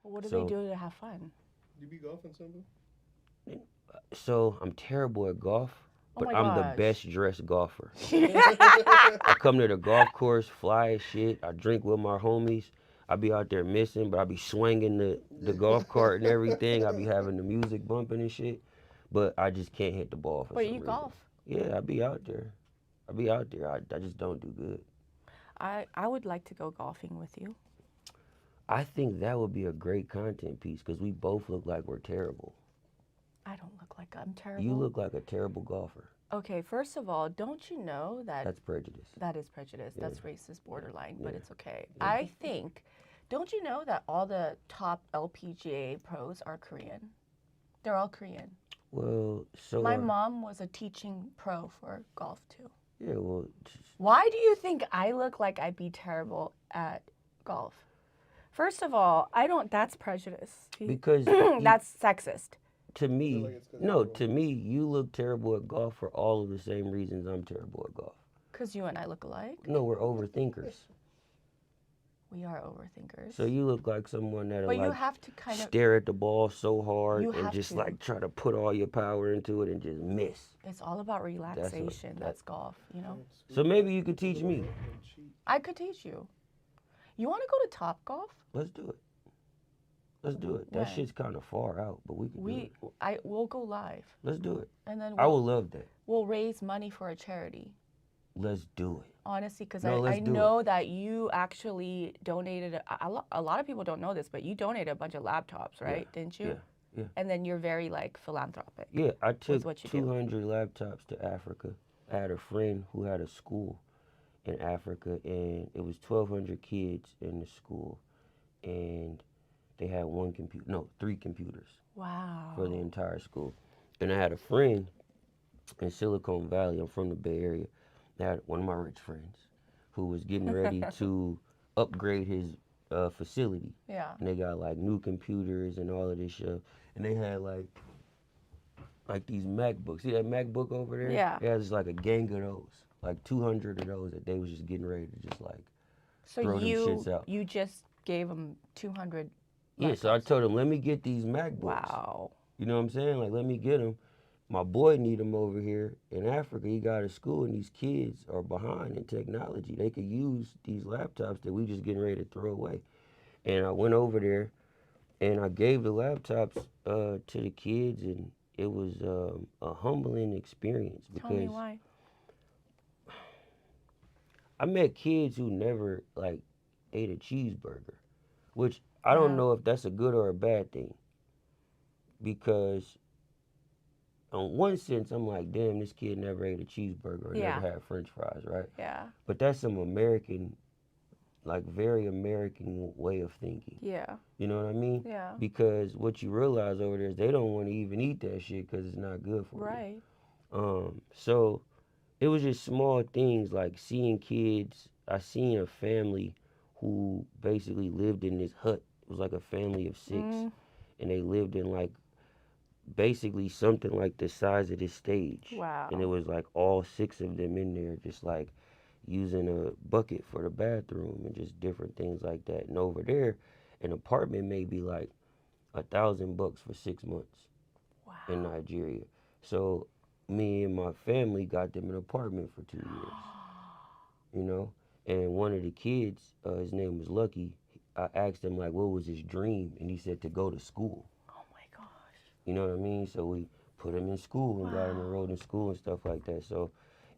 Well, what do they So, do to have fun? You be golfing, Symba? so I'm terrible at golf, Oh but my I'm the gosh. best dressed golfer. I come to the golf course, fly as shit. I drink with my homies. I be out there missing, but I be swinging the golf cart and everything. I be having the music bumping and shit, but I just can't hit the ball for But some you reason. golf. Yeah, I be out there. I be out there. I just don't do good. I would like to go golfing with you. I think that would be a great content piece because we both look like we're terrible. I don't look like I'm You terrible. look like a terrible golfer. Okay, first of all, don't you know that That's prejudice. that is prejudice? Yeah, That's racist borderline, yeah, but it's okay. yeah. I think, don't you know that all the top LPGA pros are Korean? They're all Korean. Well, so My mom was a teaching pro for golf too. yeah, well, Why do you think I look like I'd be terrible at golf? First of all, I don't, that's prejudice. because That's sexist. to I feel me, like it's because no, to me, you look terrible at golf for all of the same reasons I'm terrible at golf. Because you and I look alike. No, we're overthinkers. We are overthinkers. So you look like someone that'll But you like have to kind of, stare at the ball so hard You and have just to. like try to put all your power into it and just miss. it's all about relaxation. That's golf, you know? So maybe you could teach me. I could teach you. You want to go to Top Golf? Let's do it. Let's do it. That When? shit's kind of far out, but we can do it. We'll go live, Let's do it. and then I would love that. we'll raise money for a charity. Let's do it. Honestly, because No, I let's do know that you actually donated. A lot of people don't know this, but you donated a bunch of laptops, right? Didn't you? Yeah, yeah. And then you're very like philanthropic. Yeah, I took what you do. 200 laptops to Africa. I had a friend who had a school in Africa, and it was 1,200 kids in the school, and they had three computers Wow. for the entire school. And I had a friend in Silicon Valley. I'm from the Bay Area. I had one of my rich friends who was getting ready to upgrade his facility, Yeah. and they got like new computers and all of this stuff, and they had like these MacBooks. See that MacBook over there? Yeah. It has like a gang of those, like 200 of those that they was just getting ready to just like So throw them shits out. you just gave them 200. Yeah, so I told him, let me get these MacBooks. Wow. You know what I'm saying? Like, let me get them. My boy need them over here in Africa. He got a school, and these kids are behind in technology. They could use these laptops that we just getting ready to throw away. And I went over there, and I gave the laptops to the kids, and it was a humbling experience Tell me because why. I met kids who never like ate a cheeseburger, which I don't Yeah. know if that's a good or a bad thing. Because in one sense, I'm like, damn, this kid never ate a cheeseburger or Yeah. never had French fries, right? Yeah. But that's some American, like very American way of thinking. Yeah. You know what I mean? Yeah. Because what you realize over there is they don't want to even eat that shit because it's not good for Right. you. So it was just small things like seeing kids. I seen a family who basically lived in this hut. It was like a family of six, and they lived in like basically something like the size of this stage. Wow. And it was like all six of them in there, just like using a bucket for the bathroom and just different things like that. And over there, an apartment may be like $1,000 for 6 months Wow. in Nigeria. So me and my family got them an apartment for 2 years, you know. And one of the kids, his name was Lucky. I asked him like, what was his dream, and he said to go to school. Oh my gosh. You know what I mean? So we put him in school and got him enrolled in school and stuff like that. So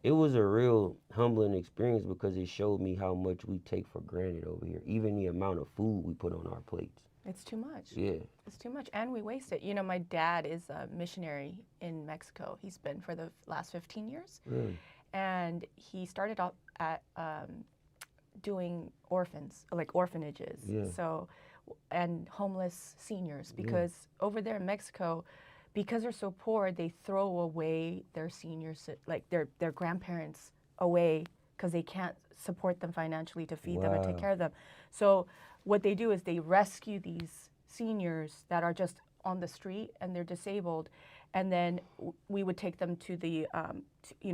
it was a real humbling experience because it showed me how much we take for granted over here. Even the amount of food we put on our plates. It's too much. Yeah. It's too much, and we waste it. You know, my dad is a missionary in Mexico. He's been for the last 15 years. Really? And he started off at doing orphanages. Yeah. So, and homeless seniors, because over there in Mexico, because they're so poor, they throw away their seniors, like their grandparents away because they can't support them financially to feed them and take Wow. care of them. So what they do is they rescue these seniors that are just on the street and they're disabled, and then we would take them to the,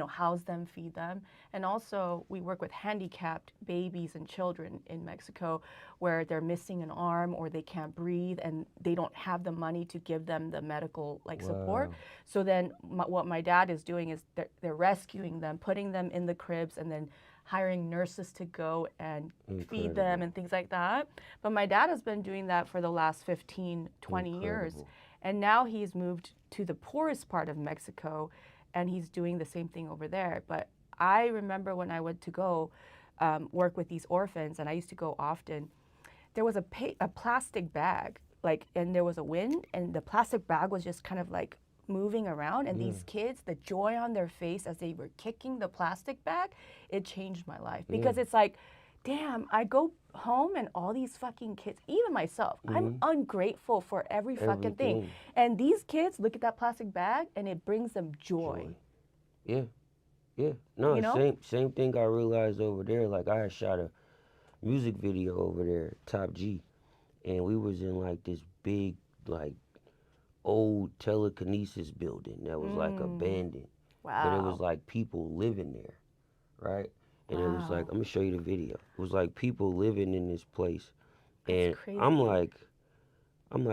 house them, feed them, and also we work with handicapped babies and children in Mexico, where they're missing an arm or they can't breathe and they don't have the money to give them the medical support. Wow. So then what my dad is doing is they're rescuing them, putting them in the cribs, and then hiring nurses to go and feed them Incredible. and things like that. But my dad has been doing that for the last 15, 20 years. Incredible. And now he's moved to the poorest part of Mexico and he's doing the same thing over there. But I remember when I went to go work with these orphans, and I used to go often, there was a plastic bag, and there was a wind, and the plastic bag was just kind of like moving around, and these kids, the joy on their face as they were kicking the plastic bag, it changed my life. Because it's like, damn, I go home and all these fucking kids, even myself, I'm ungrateful for every fucking thing. Everything. And these kids look at that plastic bag and it brings them joy. Yeah. Yeah. No, You know? same thing I realized over there. Like I had shot a music video over there, Top G, and we was in like this big, like old telekinesis building that was like abandoned. Wow. But it was like people living there, right? And it was like, I'm gonna show you the video. It was like people living in this place. And crazy. I'm like,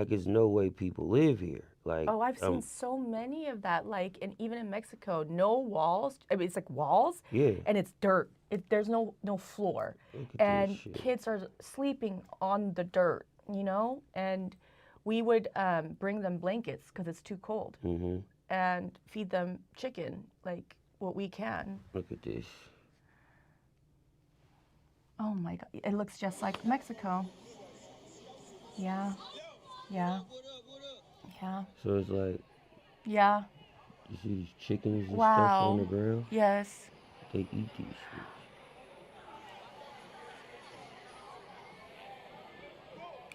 there's no way people live here. Like, Oh, I've seen so many of that. And even in Mexico, no walls. I mean, it's like walls, yeah. and it's dirt. There's no floor, Look at and this shit. kids are sleeping on the dirt. And we would bring them blankets because it's too cold, and feed them chicken, like what we can. Look at this. Oh my God, it looks just like Mexico. Yeah, yeah, yeah, So it's like, yeah. you see these chickens and stuff Wow. on the ground? Yes. They eat these shit.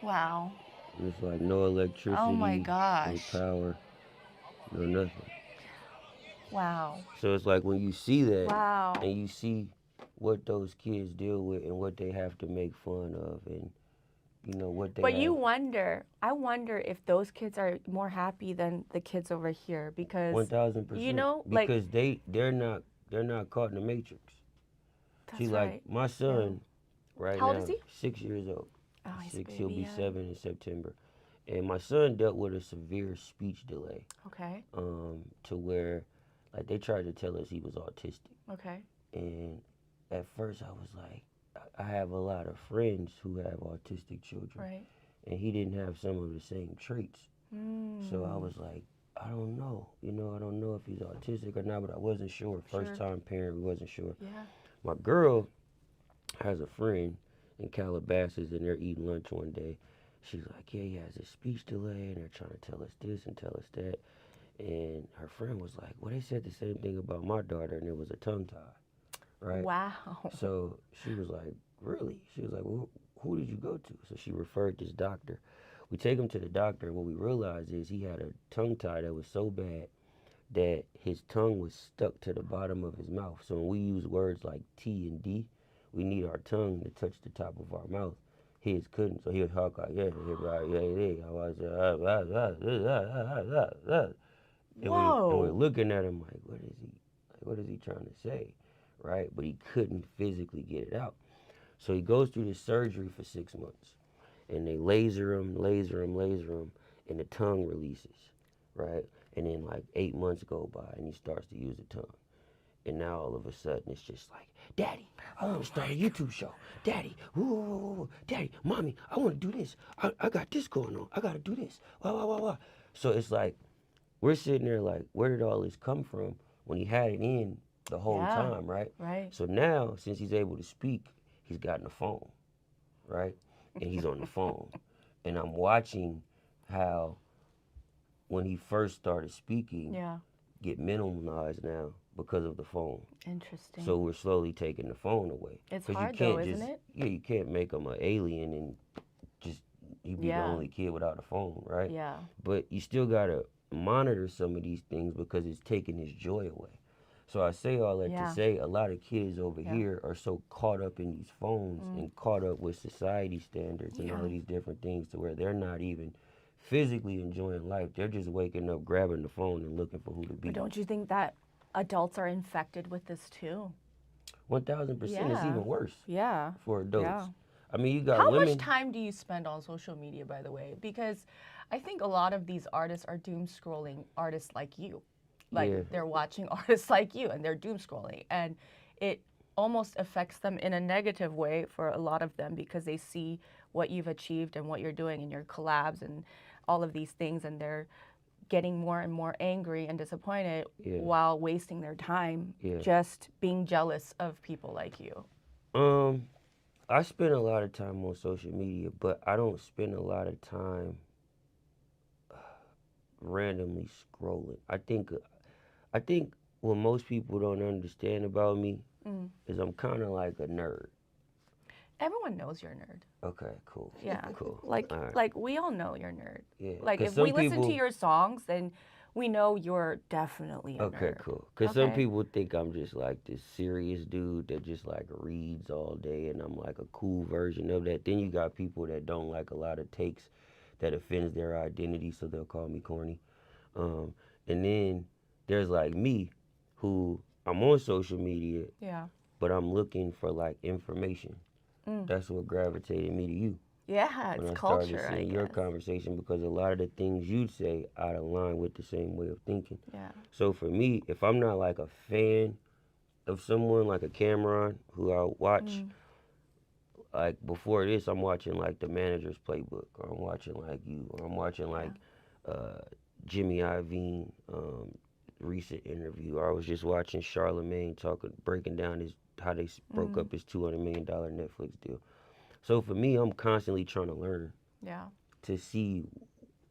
Wow. And it's like no electricity, Oh my no gosh. power, no nothing. Wow. So it's like when you see that Wow. and you see what those kids deal with and what they have to make fun of and what they But have. I wonder if those kids are more happy than the kids over here because 1000%. Because they're not caught in the matrix. That's See, right. like my son right How old now, is he? 6 years old. Oh, he's a 6, baby, he'll be yeah. 7 in September. And my son dealt with a severe speech delay. Okay. To where like they tried to tell us he was autistic. Okay. And at first I was like, I have a lot of friends who have autistic children. Right. And he didn't have some of the same traits. So I was like, I don't know. I don't know if he's autistic or not, but I wasn't sure. First time parent, we wasn't sure. Yeah. My girl has a friend in Calabasas and they're eating lunch one day. She's like, yeah, he has a speech delay and they're trying to tell us this and tell us that. And her friend was like, well, they said the same thing about my daughter and it was a tongue tie, right? Wow. So she was like, really? She was like, well, who did you go to? So she referred this doctor. We take him to the doctor and what we realized is he had a tongue tie that was so bad that his tongue was stuck to the bottom of his mouth. So when we use words like T and D, we need our tongue to touch the top of our mouth. His couldn't, so he would talk like, yeah, and we're looking at him like, what is he trying to say, right? But he couldn't physically get it out. So he goes through this surgery for 6 months, and they laser him, and the tongue releases, right? And then like 8 months go by, and he starts to use the tongue. And now all of a sudden it's just like, Daddy, I want to start a YouTube show. Daddy, ooh, Daddy, Mommy, I want to do this. I got this going on. I got to do this. Wah. So it's like, we're sitting there like, where did all this come from when he had it in the whole time, right? Right. So now, since he's able to speak, he's gotten a phone, right? And he's on the phone. And I'm watching how when he first started speaking, get minimalized now because of the phone. Interesting. So we're slowly taking the phone away. It's 'Cause hard you can't though, isn't it? Yeah, you can't make him an alien and just he be the only kid without a phone, right? Yeah. But you still gotta monitor some of these things because it's taking his joy away. So I say all that to say a lot of kids over here are so caught up in these phones and caught up with society standards and all of these different things to where they're not even physically enjoying life. They're just waking up, grabbing the phone, and looking for who to be. But don't you think that adults are infected with this too? 1,000%. It's Yeah. even worse Yeah. for adults. Yeah. I mean, you got How women. much time do you spend on social media, by the way? Because I think a lot of these artists are doom scrolling artists like you. Like Yeah. they're watching artists like you and they're doom scrolling. And it almost affects them in a negative way for a lot of them because they see what you've achieved and what you're doing in your collabs and all of these things. And they're getting more and more angry and disappointed Yeah. while wasting their time Yeah. just being jealous of people like you. I spend a lot of time on social media, but I don't spend a lot of time randomly scrolling. I think what most people don't understand about me is I'm kind of like a nerd. Everyone knows you're a nerd. Okay, cool. Yeah. Cool. Like All right. like we all know you're a nerd. Yeah. Like 'Cause if some we listen to people- your songs, then we know you're definitely a Okay, nerd. cool. Because some Okay. people think I'm just like this serious dude that just like reads all day and I'm like a cool version of that. Then you got people that don't like a lot of takes that offends their identity, so they'll call me corny. And then there's like me, who I'm on social media, Yeah. but I'm looking for like information. That's what gravitated me to you. Yeah, When it's I culture, started I seeing guess. your conversation, because a lot of the things you'd say out of line with the same way of thinking. Yeah. So for me, if I'm not like a fan of someone like a Cameron who I watch, like before this, I'm watching like the manager's playbook, or I'm watching like you, or I'm watching like Jimmy Iovine recent interview, or I was just watching Charlemagne breaking down how they broke up his $200 million Netflix deal. So for me, I'm constantly trying to learn Yeah. to see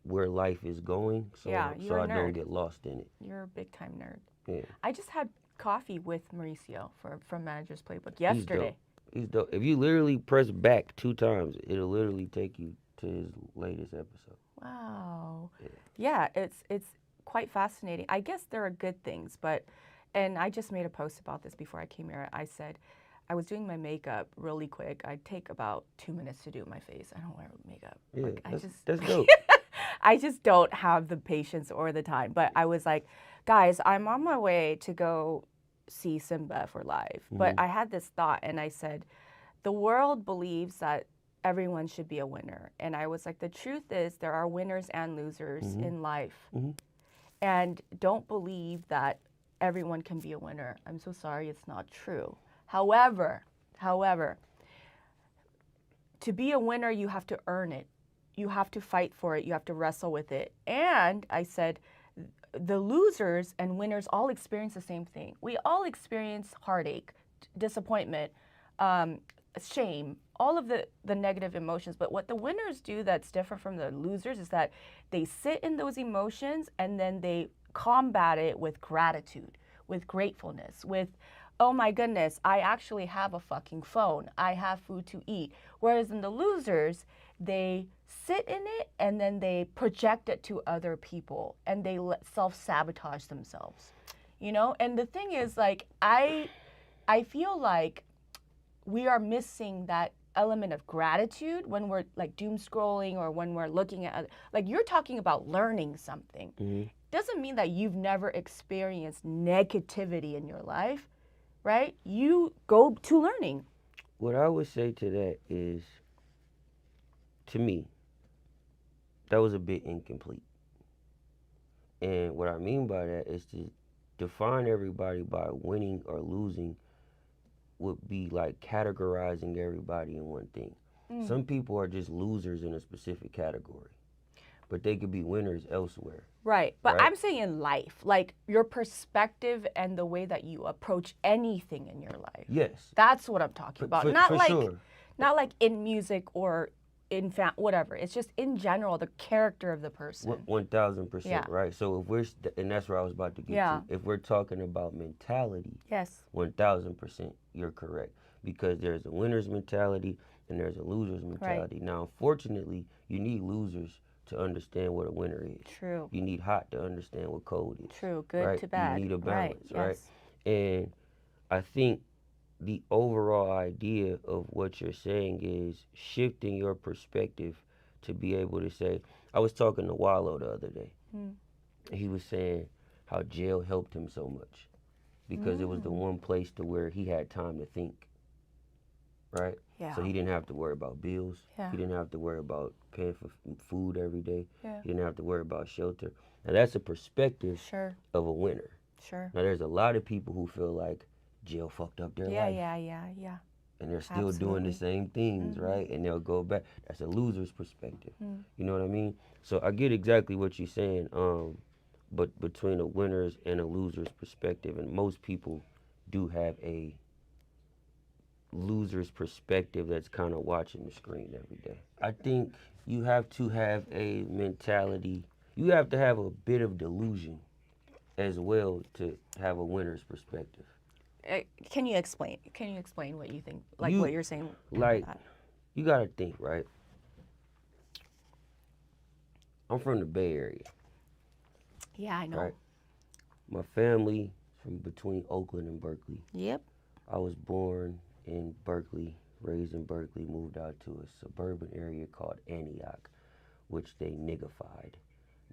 where life is going, so Yeah, so you're a I don't nerd. get lost in it. You're a big time nerd. Yeah. I just had coffee with Mauricio from Manager's Playbook He's yesterday. dope. He's dope. If you literally press back 2 times, it'll literally take you to his latest episode. Wow. Yeah, it's quite fascinating. I guess there are good things, and I just made a post about this before I came here. I said I was doing my makeup really quick. I take about 2 minutes to do my face. I don't wear makeup. Yeah, Like, that's dope. I just don't have the patience or the time. But I was like, guys, I'm on my way to go see Symba for live. But I had this thought, and I said, the world believes that everyone should be a winner. And I was like, the truth is there are winners and losers in life. And don't believe that everyone can be a winner. I'm so sorry, it's not true. However, to be a winner, you have to earn it. You have to fight for it. You have to wrestle with it. And I said, the losers and winners all experience the same thing. We all experience heartache, disappointment, shame, all of the negative emotions. But what the winners do that's different from the losers is that they sit in those emotions and then they combat it with gratitude, with gratefulness, with, oh my goodness, I actually have a fucking phone. I have food to eat. Whereas in the losers, they sit in it and then they project it to other people and they self-sabotage themselves, you know? And the thing is, like, I feel like we are missing that element of gratitude when we're like doom scrolling or when we're looking at, like, you're talking about learning something. Doesn't mean that you've never experienced negativity in your life, right? You go to learning. What I would say to that is, to me, that was a bit incomplete. And what I mean by that is to define everybody by winning or losing would be like categorizing everybody in one thing. Some people are just losers in a specific category, but they could be winners elsewhere. Right. But Right. I'm saying in life, like your perspective and the way that you approach anything in your life. Yes. That's what I'm talking about. For Not like in music or in whatever. It's just in general the character of the person. 1,000%, Yeah. right? So if and that's where I was about to get Yeah. to. If we're talking about mentality, Yes. 1,000%, you're correct. Because there's a winner's mentality and there's a loser's mentality. Now, unfortunately, you need losers to understand what a winner is. True. You need hot to understand what cold is. True. Good right? to bad. You need a balance, right? Yes. And I think the overall idea of what you're saying is shifting your perspective to be able to say, I was talking to Wallow the other day. Mm. And he was saying how jail helped him so much because it was the one place to where he had time to think, right? Yeah. So he didn't have to worry about bills. Yeah. He didn't have to worry about paying for food every day. Yeah. He didn't have to worry about shelter. Now that's a perspective Sure. of a winner. Sure. Now there's a lot of people who feel like jail fucked up their life. Yeah. And they're still doing the same things, right? And they'll go back. That's a loser's perspective. You know what I mean? So I get exactly what you're saying. But between a winner's and a loser's perspective, and most people do have a loser's perspective that's kind of watching the screen every day. I think you have to have a mentality. You have to have a bit of delusion as well to have a winner's perspective. Can you explain? Can you explain what you think? Like what you're saying? Like, you gotta think, right? I'm from the Bay Area. Yeah, I know. Right? My family from between Oakland and Berkeley. Yep. I was born in Berkeley, raised in Berkeley, moved out to a suburban area called Antioch, which they niggified.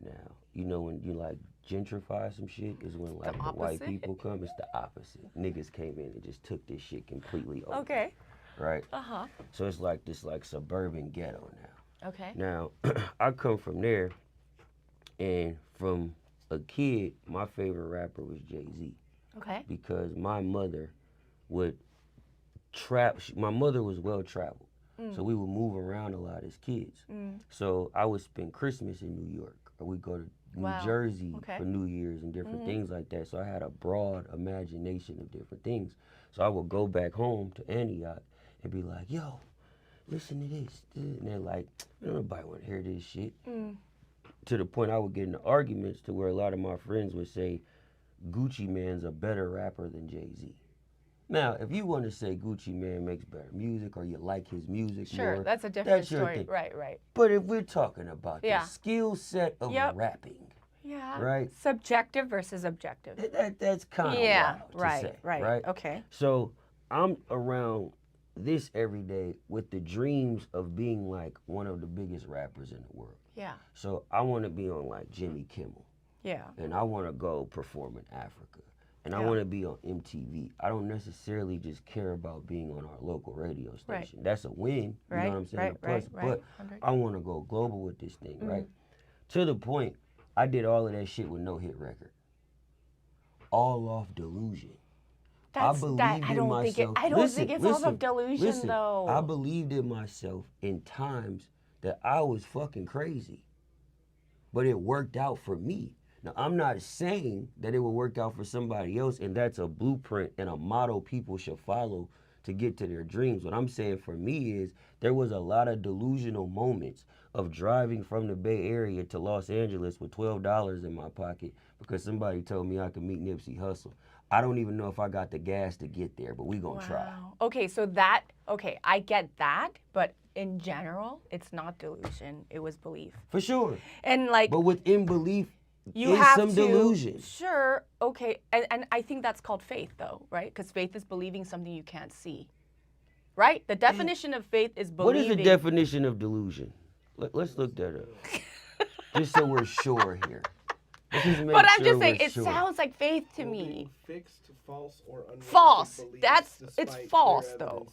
Now, you know when you like gentrify some shit is when like the white people come. It's the opposite. Niggas came in and just took this shit completely over. Okay. Right? Uh-huh. So it's like this like suburban ghetto now. Okay. Now, I come from there, and from a kid, my favorite rapper was Jay-Z. Okay. Because my mother would my mother was well traveled. So we would move around a lot as kids. So I would spend Christmas in New York, or we'd go to New Jersey for New Year's and different things like that. So I had a broad imagination of different things. So I would go back home to Antioch and be like, yo, listen to this. And they're like, nobody want to hear this shit. To the point I would get into arguments to where a lot of my friends would say, Gucci Mane's a better rapper than Jay-Z. Now, if you want to say Gucci Mane makes better music or you like his music more, sure, that's a different your story. thing. Right. But if we're talking about the skill set of rapping, right? Subjective versus objective. That's kind of wild to say, right. Okay. So I'm around this every day with the dreams of being like one of the biggest rappers in the world. Yeah. So I want to be on like Jimmy Kimmel. Yeah. And I want to go perform in Africa. And I want to be on MTV. I don't necessarily just care about being on our local radio station. That's a win, you know what I'm saying? But I want to go global with this thing, right? To the point, I did all of that shit with no hit record. All off delusion. I don't think it's off of delusion, though. I believed in myself in times that I was fucking crazy. But it worked out for me. Now, I'm not saying that it will work out for somebody else, and that's a blueprint and a model people should follow to get to their dreams. What I'm saying for me is there was a lot of delusional moments of driving from the Bay Area to Los Angeles with $12 in my pocket because somebody told me I could meet Nipsey Hussle. I don't even know if I got the gas to get there, but we gonna try. Okay, I get that, but in general, it's not delusion, it was belief. For sure. And like, but within belief, you have some delusion. Sure, okay, and I think that's called faith, though, right? Because faith is believing something you can't see, right? The definition of faith is believing. What is the definition of delusion? Let's look that up, just so we're sure here. But I'm just saying, it sounds like faith to me. Fixed, false, or false. It's false, though,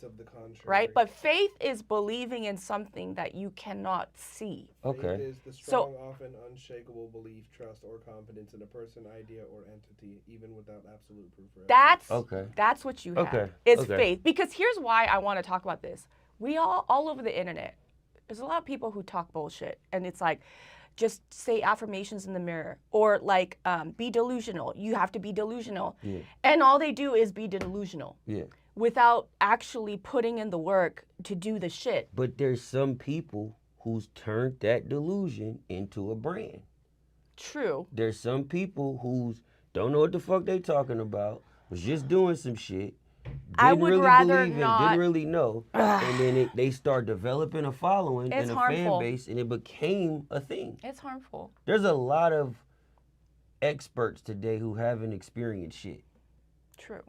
right? But faith is believing in something that you cannot see. Okay. Faith is the strong, often unshakable belief, trust, or confidence in a person, idea, or entity, even without absolute proof. That's what you have. It's faith. Because here's why I want to talk about this. We all over the internet, there's a lot of people who talk bullshit, and it's like, just say affirmations in the mirror, or like be delusional. You have to be delusional. Yeah. And all they do is be delusional. Yeah. Without actually putting in the work to do the shit. But there's some people who's turned that delusion into a brand. True. There's some people who's don't know what the fuck they talking about, was just doing some shit. Didn't really know, and then they start developing a following and a fan base, and it became a thing. It's harmful. There's a lot of experts today who haven't experienced shit. True.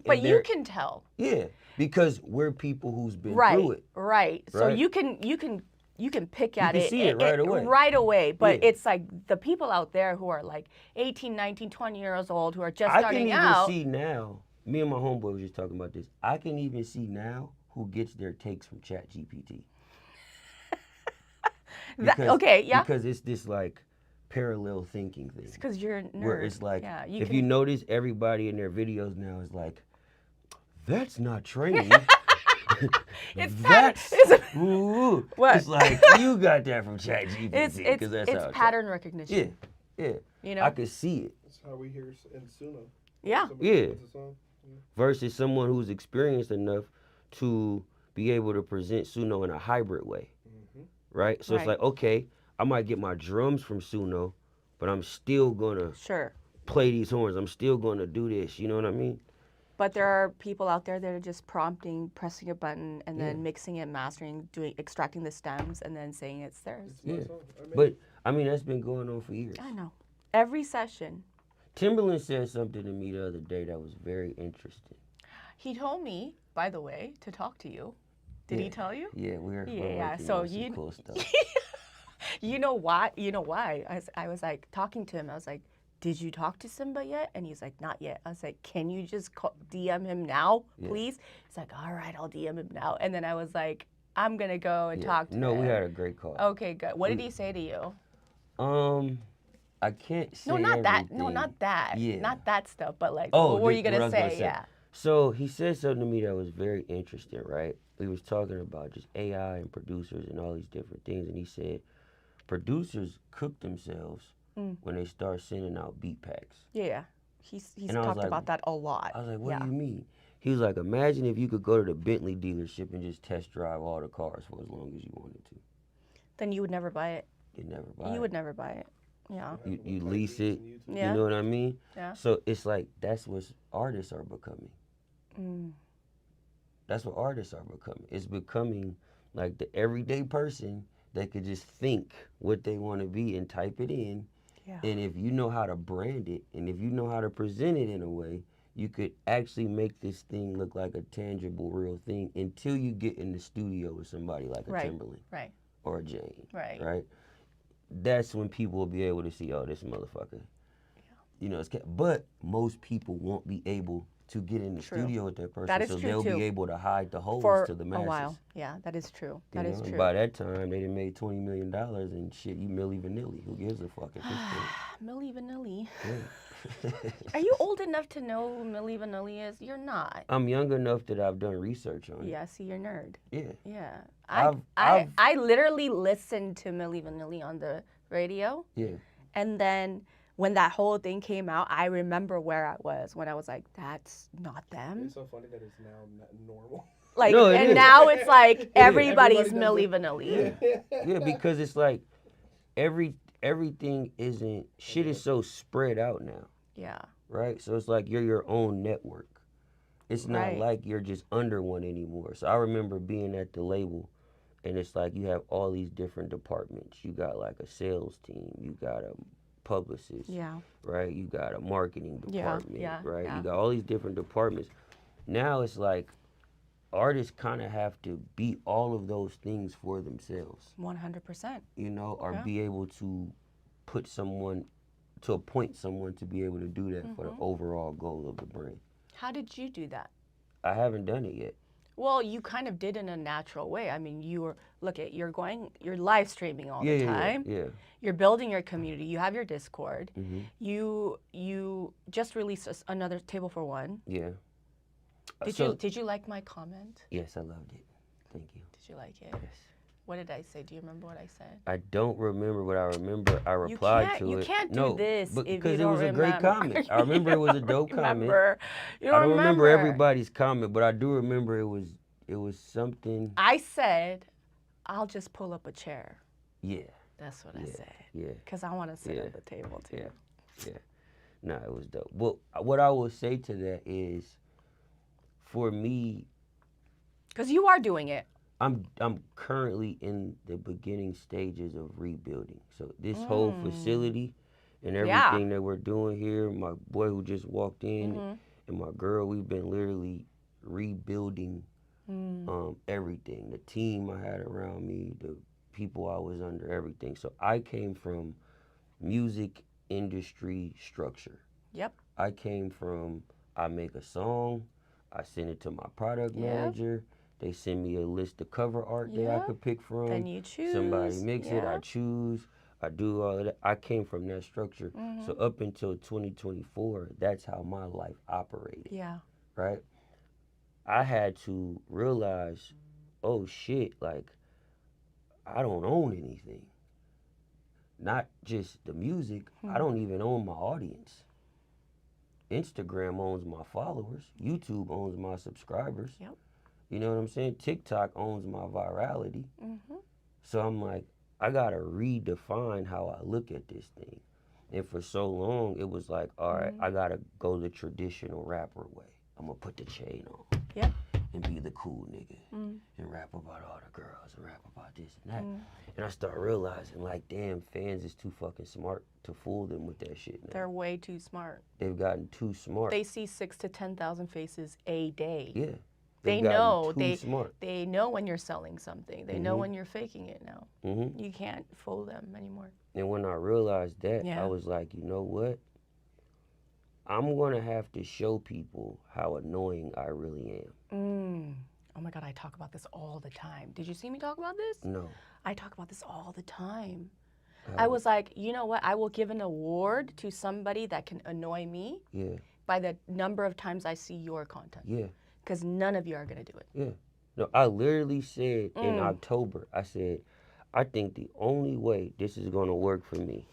But you can tell. Yeah, because we're people who's been through it. Right. So you can you can pick You at can it, see it right away. right away. But Yeah. it's like the people out there who are like 18, 19, 20 years old who are just I starting can even out. see now. Me and my homeboy was just talking about this. I can even see now who gets their takes from ChatGPT. Okay, yeah. Because it's this like parallel thinking thing. Because you're a nerd. Where it's like, yeah, if you notice, everybody in their videos now is like, that's not training. It's that's What? It's like you got that from ChatGPT. It's pattern recognition. Yeah. You know, I could see it. That's how we hear in Suno. Yeah. Yeah. Versus someone who's experienced enough to be able to present Suno in a hybrid way. Right? So it's like, okay, I might get my drums from Suno, but I'm still gonna play these horns. I'm still gonna do this. You know what I mean? But there are people out there that are just prompting, pressing a button, and then mixing it, mastering, extracting the stems, and then saying it's theirs. But I mean, that's been going on for years. I know. Every session. Timberland said something to me the other day that was very interesting. He told me, by the way, to talk to you. Did he tell you? Yeah, we're working so on some cool stuff. You know why? I was like talking to him. I was like, did you talk to Symba yet? And he's like, not yet. I was like, can you just DM him now, please? He's like, all right, I'll DM him now. And then I was like, I'm going to go and talk to him. No, we had a great call. Okay, good. What did he say to you? I can't say that. everything. No, not that. Yeah. Not that stuff, but like, what were you going to say? Yeah. So he said something to me that was very interesting, right? We was talking about just AI and producers and all these different things. And he said, producers cook themselves when they start sending out beat packs. Yeah, he's talked about that a lot. I was like, what do you mean? He was like, imagine if you could go to the Bentley dealership and just test drive all the cars for as long as you wanted to. Then you would never buy it. You'd never buy it. You would never buy it. Yeah. You lease it. You know what I mean? Yeah. So it's like, that's what artists are becoming. That's what artists are becoming. It's becoming like the everyday person that could just think what they want to be and type it in. Yeah. And if you know how to brand it and if you know how to present it in a way, you could actually make this thing look like a tangible, real thing until you get in the studio with somebody like a Timberland or a Jane. Right? That's when people will be able to see, oh, this motherfucker. Yeah. You know, but most people won't be able to get in the studio with that person, that is so true they'll too. be able to hide the holes to the masses. For a while. Yeah, that is true. That is true. By that time, they done made $20 million and shit, you Milli Vanilli. Who gives a fuck at this point? Milli Vanilli. Yeah. Are you old enough to know who Milli Vanilli is? You're not. I'm young enough that I've done research on it. Yeah, see, you're a nerd. Yeah. Yeah. I literally listened to Milli Vanilli on the radio. Yeah. And then when that whole thing came out, I remember where I was when I was like, that's not them. It's so funny that it's now normal. Like, and now it's like everybody's Milli Vanilli. Yeah, because it's like everything isn't, shit is so spread out now. Yeah. Right? So it's like you're your own network. It's not like you're just under one anymore. So I remember being at the label and it's like you have all these different departments. You got like a sales team, you got a publicist, right? You got a marketing department, right? You got all these different departments. Now it's like artists kind of have to be all of those things for themselves. 100%. You know, or be able to appoint someone to be able to do that for the overall goal of the brand. How did you do that? I haven't done it yet. Well, you kind of did in a natural way. I mean, you're live streaming all the time. Yeah. You're building your community. You have your Discord. You just released another Table for One. Yeah. Did you like my comment? Yes, I loved it. Thank you. Did you like it? Yes. What did I say? Do you remember what I said? I don't remember, but I remember I replied to it. You can't do this if you don't remember. Because it was a great comment. I remember it was a dope comment. You don't I don't remember everybody's comment, but I do remember it was something. I said, I'll just pull up a chair. Yeah. That's what I said. Yeah. Because I want to sit at the table too. Yeah. Nah, it was dope. Well, what I will say to that is, for me, because you are doing it. I'm currently in the beginning stages of rebuilding. So this whole facility and everything that we're doing here, my boy who just walked in and my girl, we've been literally rebuilding everything. The team I had around me, the people I was under, everything. So I came from music industry structure. Yep. I came from, I make a song, I send it to my product manager, they send me a list of cover art that I could pick from. Then you choose. Somebody mix it, I choose, I do all of that. I came from that structure. So up until 2024, that's how my life operated. Yeah. Right? I had to realize, oh shit, like, I don't own anything. Not just the music, I don't even own my audience. Instagram owns my followers. YouTube owns my subscribers. Yep. You know what I'm saying? TikTok owns my virality. So I'm like, I gotta redefine how I look at this thing. And for so long, it was like, all right, I gotta go the traditional rapper way. I'm gonna put the chain on. Yep. And be the cool nigga. And rap about all the girls and rap about this and that. And I start realizing, like, damn, fans is too fucking smart to fool them with that shit now. They're way too smart. They've gotten too smart. They see 6,000 to 10,000 faces a day. Yeah. They know. Smart. They know when you're selling something. They know when you're faking it now. You can't fool them anymore. And when I realized that, I was like, you know what? I'm gonna have to show people how annoying I really am. Oh my God, I talk about this all the time. Did you see me talk about this? No. I talk about this all the time. I was like, you know what? I will give an award to somebody that can annoy me by the number of times I see your content. Yeah. Because none of you are gonna do it. Yeah. No, I literally said in October, I said, I think the only way this is gonna work for me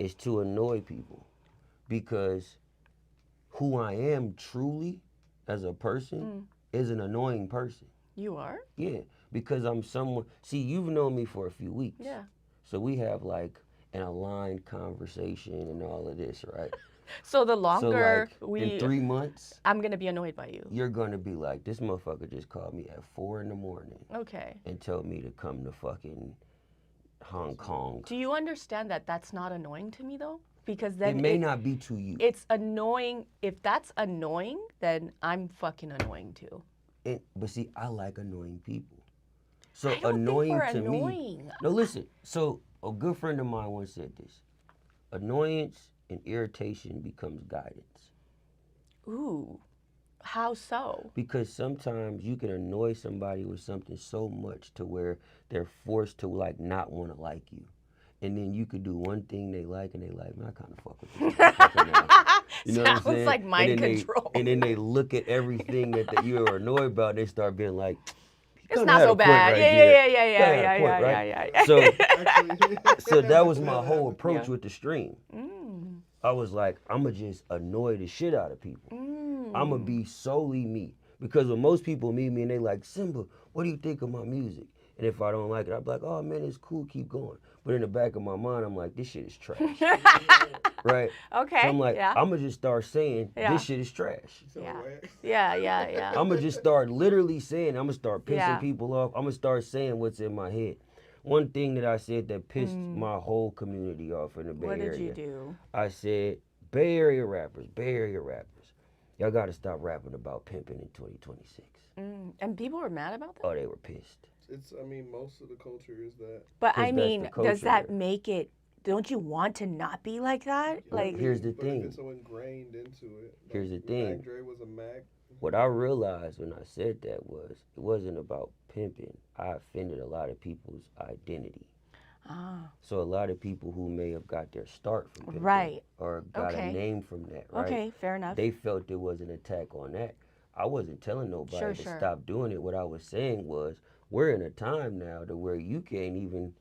is to annoy people. Because who I am truly as a person is an annoying person. You are? Yeah, because I'm someone, see, you've known me for a few weeks. Yeah. So we have like an aligned conversation and all of this, right? So the longer so like, in 3 months, I'm gonna be annoyed by you. You're gonna be like, this motherfucker just called me at 4 a.m. Okay. and told me to come to fucking Hong Kong. Do you understand that that's not annoying to me though? Because then it may not be to you. It's annoying. If that's annoying, then I'm fucking annoying too. But see, I like annoying people. So I don't annoying think we're to annoying. me. No, listen. So a good friend of mine once said this: annoyance and irritation becomes guidance. Ooh, how so? Because sometimes you can annoy somebody with something so much to where they're forced to like not want to like you. And then you could do one thing they like, and they like, man, I kind of fuck with this. You know what I'm saying? Sounds like mind control. And then they look at everything that you are annoyed about, and they start being like, it's not so bad. Yeah. So that was my whole approach with the stream. I was like, I'm going to just annoy the shit out of people. I'm going to be solely me. Because when most people meet me and they like, Symba, what do you think of my music? And if I don't like it, I'll be like, oh man, it's cool, keep going. But in the back of my mind, I'm like, this shit is trash. Right? Okay. So I'm like, I'm going to just start saying, this shit is trash. Yeah. I'm going to just start literally saying, I'm going to start pissing people off. I'm going to start saying what's in my head. One thing that I said that pissed my whole community off in the Bay Area. What did you do? I said, Bay Area rappers, y'all got to stop rapping about pimping in 2026. And people were mad about that? Oh, they were pissed. I mean, most of the culture is that. But I mean, does that make it, don't you want to not be like that? Yeah, like, here's the thing. It's so ingrained into it. Like, here's the thing. Mac Dre was a Mac. What I realized when I said that was, it wasn't about pimping. I offended a lot of people's identity. So a lot of people who may have got their start from pimping or got a name from that, right? Okay, fair enough. They felt it was an attack on that. I wasn't telling nobody to stop doing it. What I was saying was, we're in a time now to where you can't even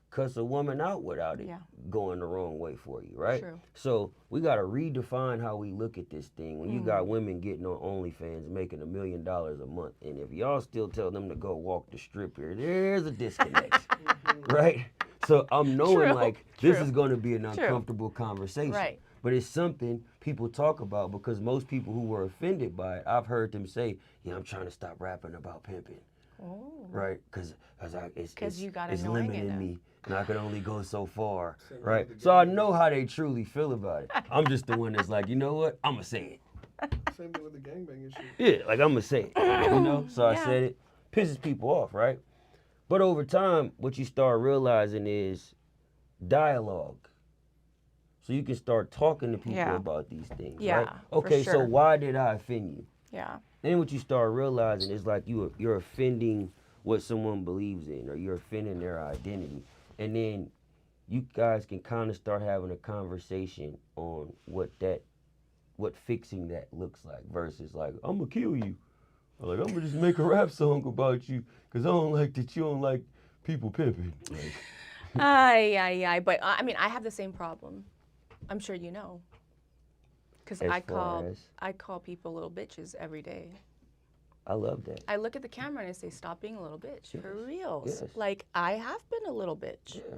cuss a woman out without it going the wrong way for you, right? True. So we got to redefine how we look at this thing. When you got women getting on OnlyFans making $1 million a month, and if y'all still tell them to go walk the strip here, there's a disconnect, right? So I'm knowing like this is going to be an uncomfortable conversation. Right. But it's something people talk about because most people who were offended by it, I've heard them say, yeah, I'm trying to stop rapping about pimping. Oh. Right, because it's annoying limiting me, and I can only go so far, right? So I know how they truly feel about it. I'm just the one that's like, you know what? I'm going to say it. Same thing with the gangbang issue. Yeah, like I'm going to say it, you know? So I said it. Pisses people off, right? But over time, what you start realizing is dialogue. So you can start talking to people Yeah. about these things, Yeah, right? for Okay, so sure. why did I offend you? Yeah. Then what you start realizing is like you're offending what someone believes in, or you're offending their identity, and then you guys can kind of start having a conversation on what fixing that looks like versus like I'm gonna kill you, or like I'm gonna just make a rap song about you because I don't like that you don't like people pimping. Like, Aye. But I mean, I have the same problem. I'm sure you know. Because as far as I call people little bitches every day. I love that. I look at the camera and I say, stop being a little bitch. For Yes. reals. Yes. Like, I have been a little bitch. Yeah.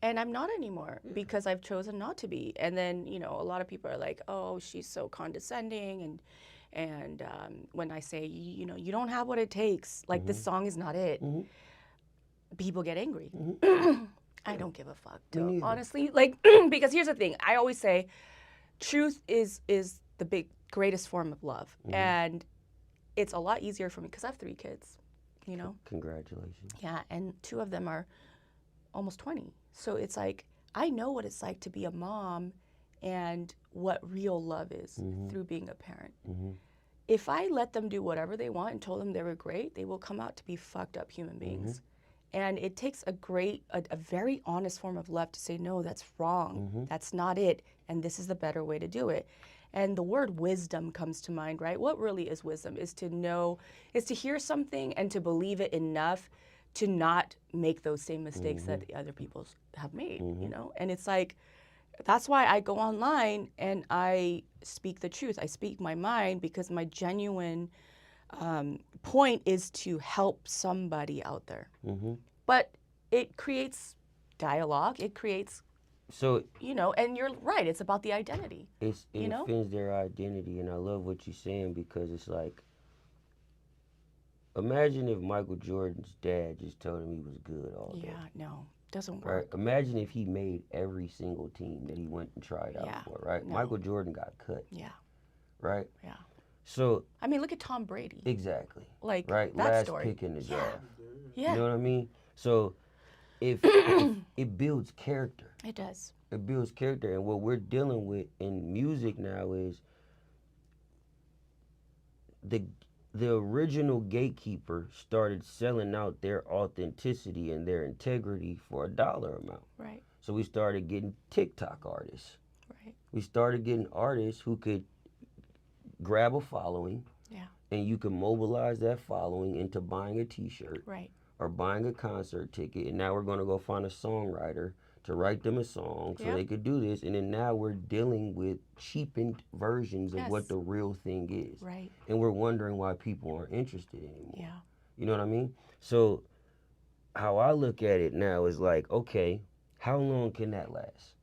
And I'm not anymore because I've chosen not to be. And then, you know, a lot of people are like, oh, she's so condescending. And when I say, you know, you don't have what it takes, like this song is not it, people get angry. I don't give a fuck, Me neither. honestly. Like, because here's the thing. I always say, truth is the greatest form of love. And it's a lot easier for me because I have 3 kids, you know? Congratulations. Yeah, and 2 of them are almost 20. So it's like, I know what it's like to be a mom and what real love is through being a parent. If I let them do whatever they want and told them they were great, they will come out to be fucked up human beings. And it takes a very honest form of love to say, no, that's wrong. That's not it. And this is the better way to do it. And the word wisdom comes to mind, right? What really is wisdom? Is to know, is to hear something and to believe it enough to not make those same mistakes that the other people have made, you know? And it's like, that's why I go online and I speak the truth. I speak my mind because my genuine point is to help somebody out there. But it creates dialogue. It creates, So you know, and you're right. It's about the identity. it you know? offends their identity, and I love what you're saying because it's like, imagine if Michael Jordan's dad just told him he was good all day. Yeah, no, doesn't Right? work. Imagine if he made every single team that he went and tried out Yeah, for, right? no. Michael Jordan got cut, Yeah, right? yeah. So I mean, look at Tom Brady. exactly. Like, Right? that Last story. pick in the draft. Yeah, You know what I mean? So if it builds character. it does. It builds character, and what we're dealing with in music now is the original gatekeeper started selling out their authenticity and their integrity for a dollar amount. Right, So we started getting TikTok artists. right. We started getting artists who could grab a following, Yeah, and you can mobilize that following into buying a t-shirt right. or buying a concert ticket, and now we're going to go find a songwriter to write them a song so Yep. they could do this, and then now we're dealing with cheapened versions of Yes. what the real thing is. Right. And we're wondering why people aren't interested anymore. Yeah. You know what I mean? So how I look at it now is like, okay, how long can that last?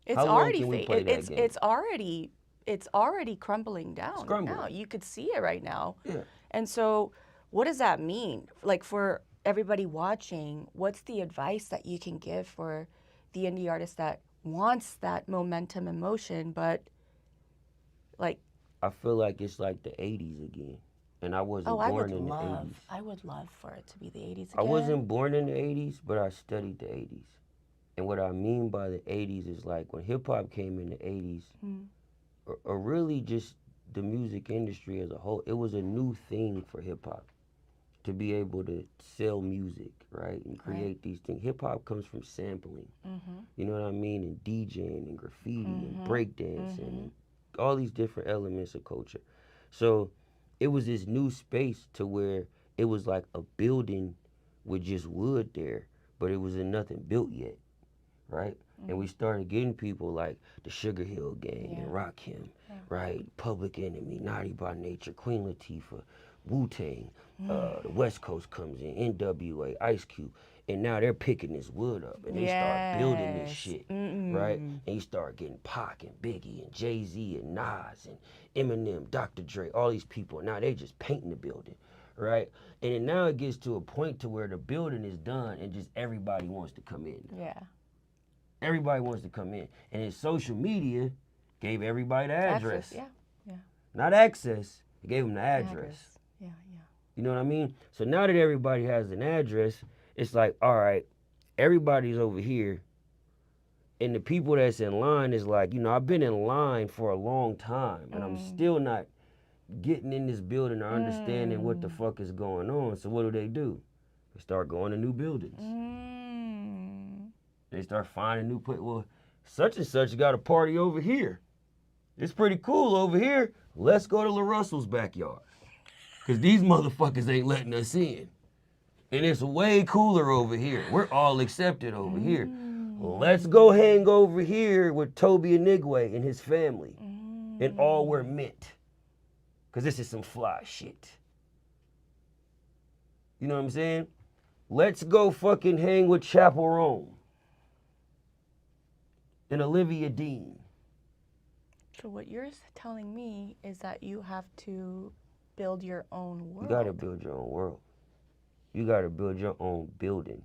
It's How long already can we fake. play that game? It's already crumbling down crumbling. now. You could see it right now. Yeah. And so, what does that mean? Like, for everybody watching, what's the advice that you can give for the indie artist that wants that momentum and motion, but like, I feel like it's like the 80s again. And I wasn't born in the 80s. I would love for it to be the 80s again. I wasn't born in the 80s, but I studied the 80s. And what I mean by the 80s is like when hip hop came in the 80s, or really just the music industry as a whole, it was a new thing for hip hop to be able to sell music, right? And create these things. Hip hop comes from sampling, you know what I mean? And DJing and graffiti and breakdancing and all these different elements of culture. So it was this new space to where it was like a building with just wood there, but it wasn't nothing built yet, right? And we started getting people like the Sugar Hill Gang and Rakim, right? Public Enemy, Naughty by Nature, Queen Latifah, Wu-Tang, the West Coast comes in, NWA, Ice Cube, and now they're picking this wood up and they start building this shit, right? And you start getting Pac and Biggie and Jay-Z and Nas and Eminem, Dr. Dre, all these people. Now they just painting the building, right? And then now it gets to a point to where the building is done and just everybody wants to come in. Yeah. Everybody wants to come in. And then social media gave everybody the address. Yeah. Not access, it gave them the address. Yeah. You know what I mean? So now that everybody has an address, it's like, all right, everybody's over here. And the people that's in line is like, I've been in line for a long time and I'm still not getting in this building or understanding what the fuck is going on. So what do? They start going to new buildings. They start finding new places. Well, such and such got a party over here. It's pretty cool over here. Let's go to La Russell's backyard. Because these motherfuckers ain't letting us in. And it's way cooler over here. We're all accepted over here. Let's go hang over here with Toby Anigwe and his family. And all wear mint. Because this is some fly shit. You know what I'm saying? Let's go fucking hang with Chapel Rome. And Olivia Dean. So what you're telling me is that you have to build your own world. You gotta build your own world. You gotta build your own building.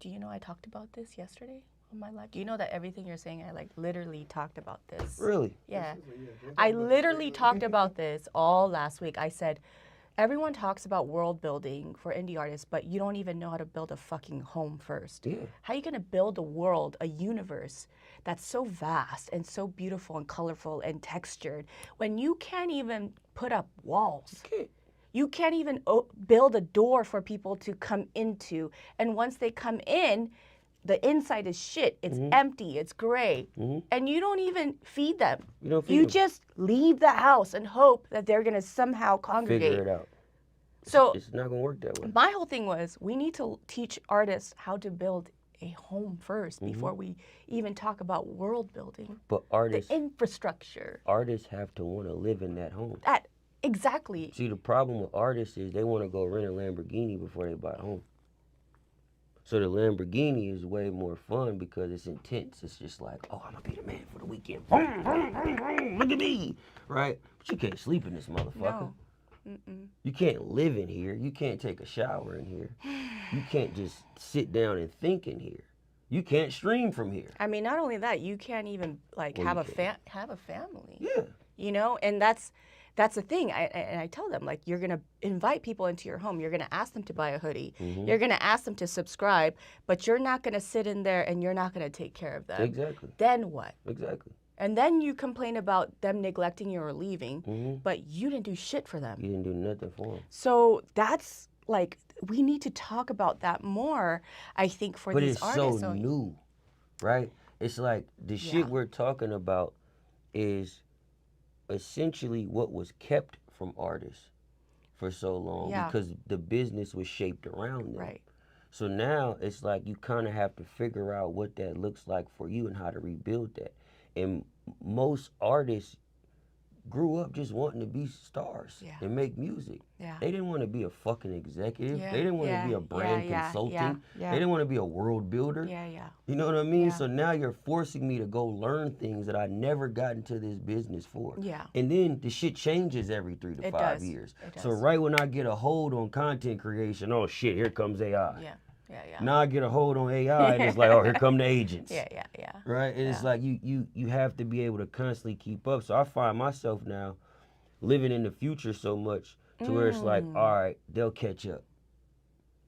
Do you know I talked about this yesterday on my live? Do you know that everything you're saying, I like literally talked about this? Really? Yeah. I literally talked about this all last week. I said, everyone talks about world building for indie artists, but you don't even know how to build a fucking home first. Yeah. How are you gonna build a world, a universe that's so vast and so beautiful and colorful and textured when you can't even put up walls? Okay. You can't even build a door for people to come into. And once they come in, the inside is shit. It's empty. It's gray. And you don't even feed them. You don't feed You them. just leave the house and hope that they're going to somehow congregate. Figure it out. So It's not gonna work that way. my whole thing was we need to teach artists how to build a home first before we even talk about world building. But artists The infrastructure. have to want to live in that home. That, exactly. See, the problem with artists is they want to go rent a Lamborghini before they buy a home. So the Lamborghini is way more fun because it's intense. It's just like, oh, I'm gonna be the man for the weekend. Boom, boom, boom, boom, look at me, right? But you can't sleep in this motherfucker. No. You can't live in here. You can't take a shower in here. You can't just sit down and think in here. You can't stream from here. I mean, not only that, you can't even like Well, have you a family. Yeah. You know, and that's the thing. I tell them, like, you're gonna invite people into your home. You're gonna ask them to buy a hoodie. You're gonna ask them to subscribe, but you're not gonna sit in there and you're not gonna take care of them. Exactly. Then what? Exactly. And then you complain about them neglecting you or leaving, but you didn't do shit for them. You didn't do nothing for them. So that's like, we need to talk about that more, I think, for these artists. But it's so new, right? It's like the shit we're talking about is essentially what was kept from artists for so long because the business was shaped around them. Right. So now it's like you kind of have to figure out what that looks like for you and how to rebuild that. And most artists grew up just wanting to be stars and make music. Yeah. They didn't want to be a fucking executive. Yeah. They didn't want to be a brand consultant. They didn't want to be a world builder. Yeah. You know what I mean? Yeah. So now you're forcing me to go learn things that I never got into this business for. Yeah. And then the shit changes every 3 to 5 years. It does. So right when I get a hold on content creation, oh shit, here comes AI. Yeah. Now I get a hold on AI and it's like, oh, here come the agents. Yeah. Right? And it's like you have to be able to constantly keep up. So I find myself now living in the future so much to where it's like, all right, they'll catch up.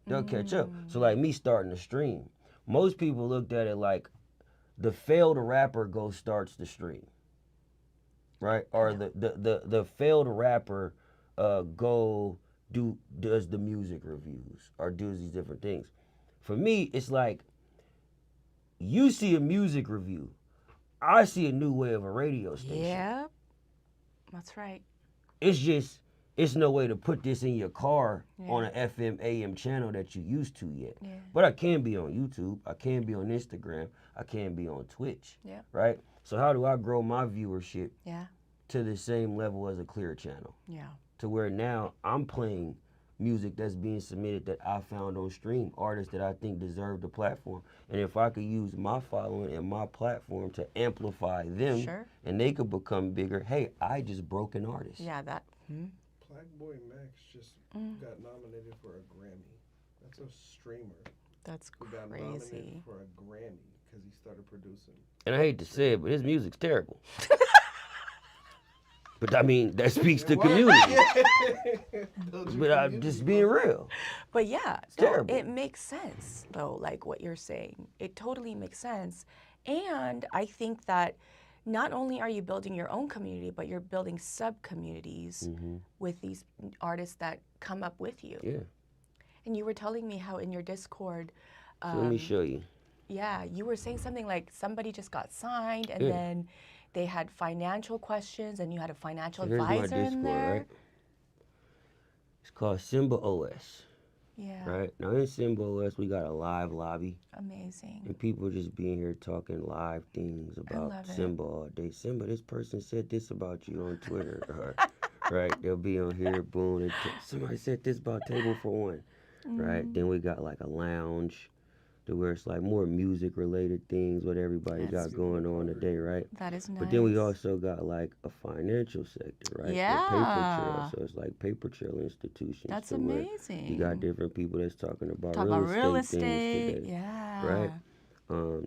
They'll catch up. So like me starting to stream. Most people looked at it like the failed rapper goes starts the stream. Right? Or the failed rapper does the music reviews or does these different things. For me, it's like you see a music review. I see a new way of a radio station. Yeah. That's right. It's no way to put this in your car on an FM AM channel that you used to yet. Yeah. But I can be on YouTube. I can be on Instagram. I can be on Twitch. Yeah. Right? So how do I grow my viewership Yeah. to the same level as a Clear channel? Yeah. To where now I'm playing music that's being submitted that I found on stream, artists that I think deserve the platform. And if I could use my following and my platform to amplify them and they could become bigger, hey, I just broke an artist. Yeah, that. Black Boy Max just got nominated for a Grammy. That's a streamer. That's He got nominated crazy. for a Grammy because he started producing. And I hate to say it, but his music's terrible. But I mean, that speaks to community. But I'm just being real. But yeah, It's no, terrible. it makes sense though, like what you're saying. It totally makes sense. And I think that not only are you building your own community, but you're building sub communities with these artists that come up with you. Yeah. And you were telling me how in your Discord, So let me show you. yeah, you were saying something like somebody just got signed and Yeah. then they had financial questions and you had a financial So here's my advisor in Discord, there. right? It's called Symba OS. Yeah. Right? Now in Symba OS, we got a live lobby. Amazing. And people just being here talking live things about love it. Symba all day. Symba, this person said this about you on Twitter. Or, right? They'll be on here, boom. And somebody said this about Table for One. Right? Then we got like a lounge to where it's like more music related things, what everybody That's got going on today, right? That is nice. But then we also got like a financial sector, right? Yeah. With paper trail. So it's like paper trail institutions. That's to where amazing. You got different people that's talking about Talk real about estate real things estate. today. Yeah. Right?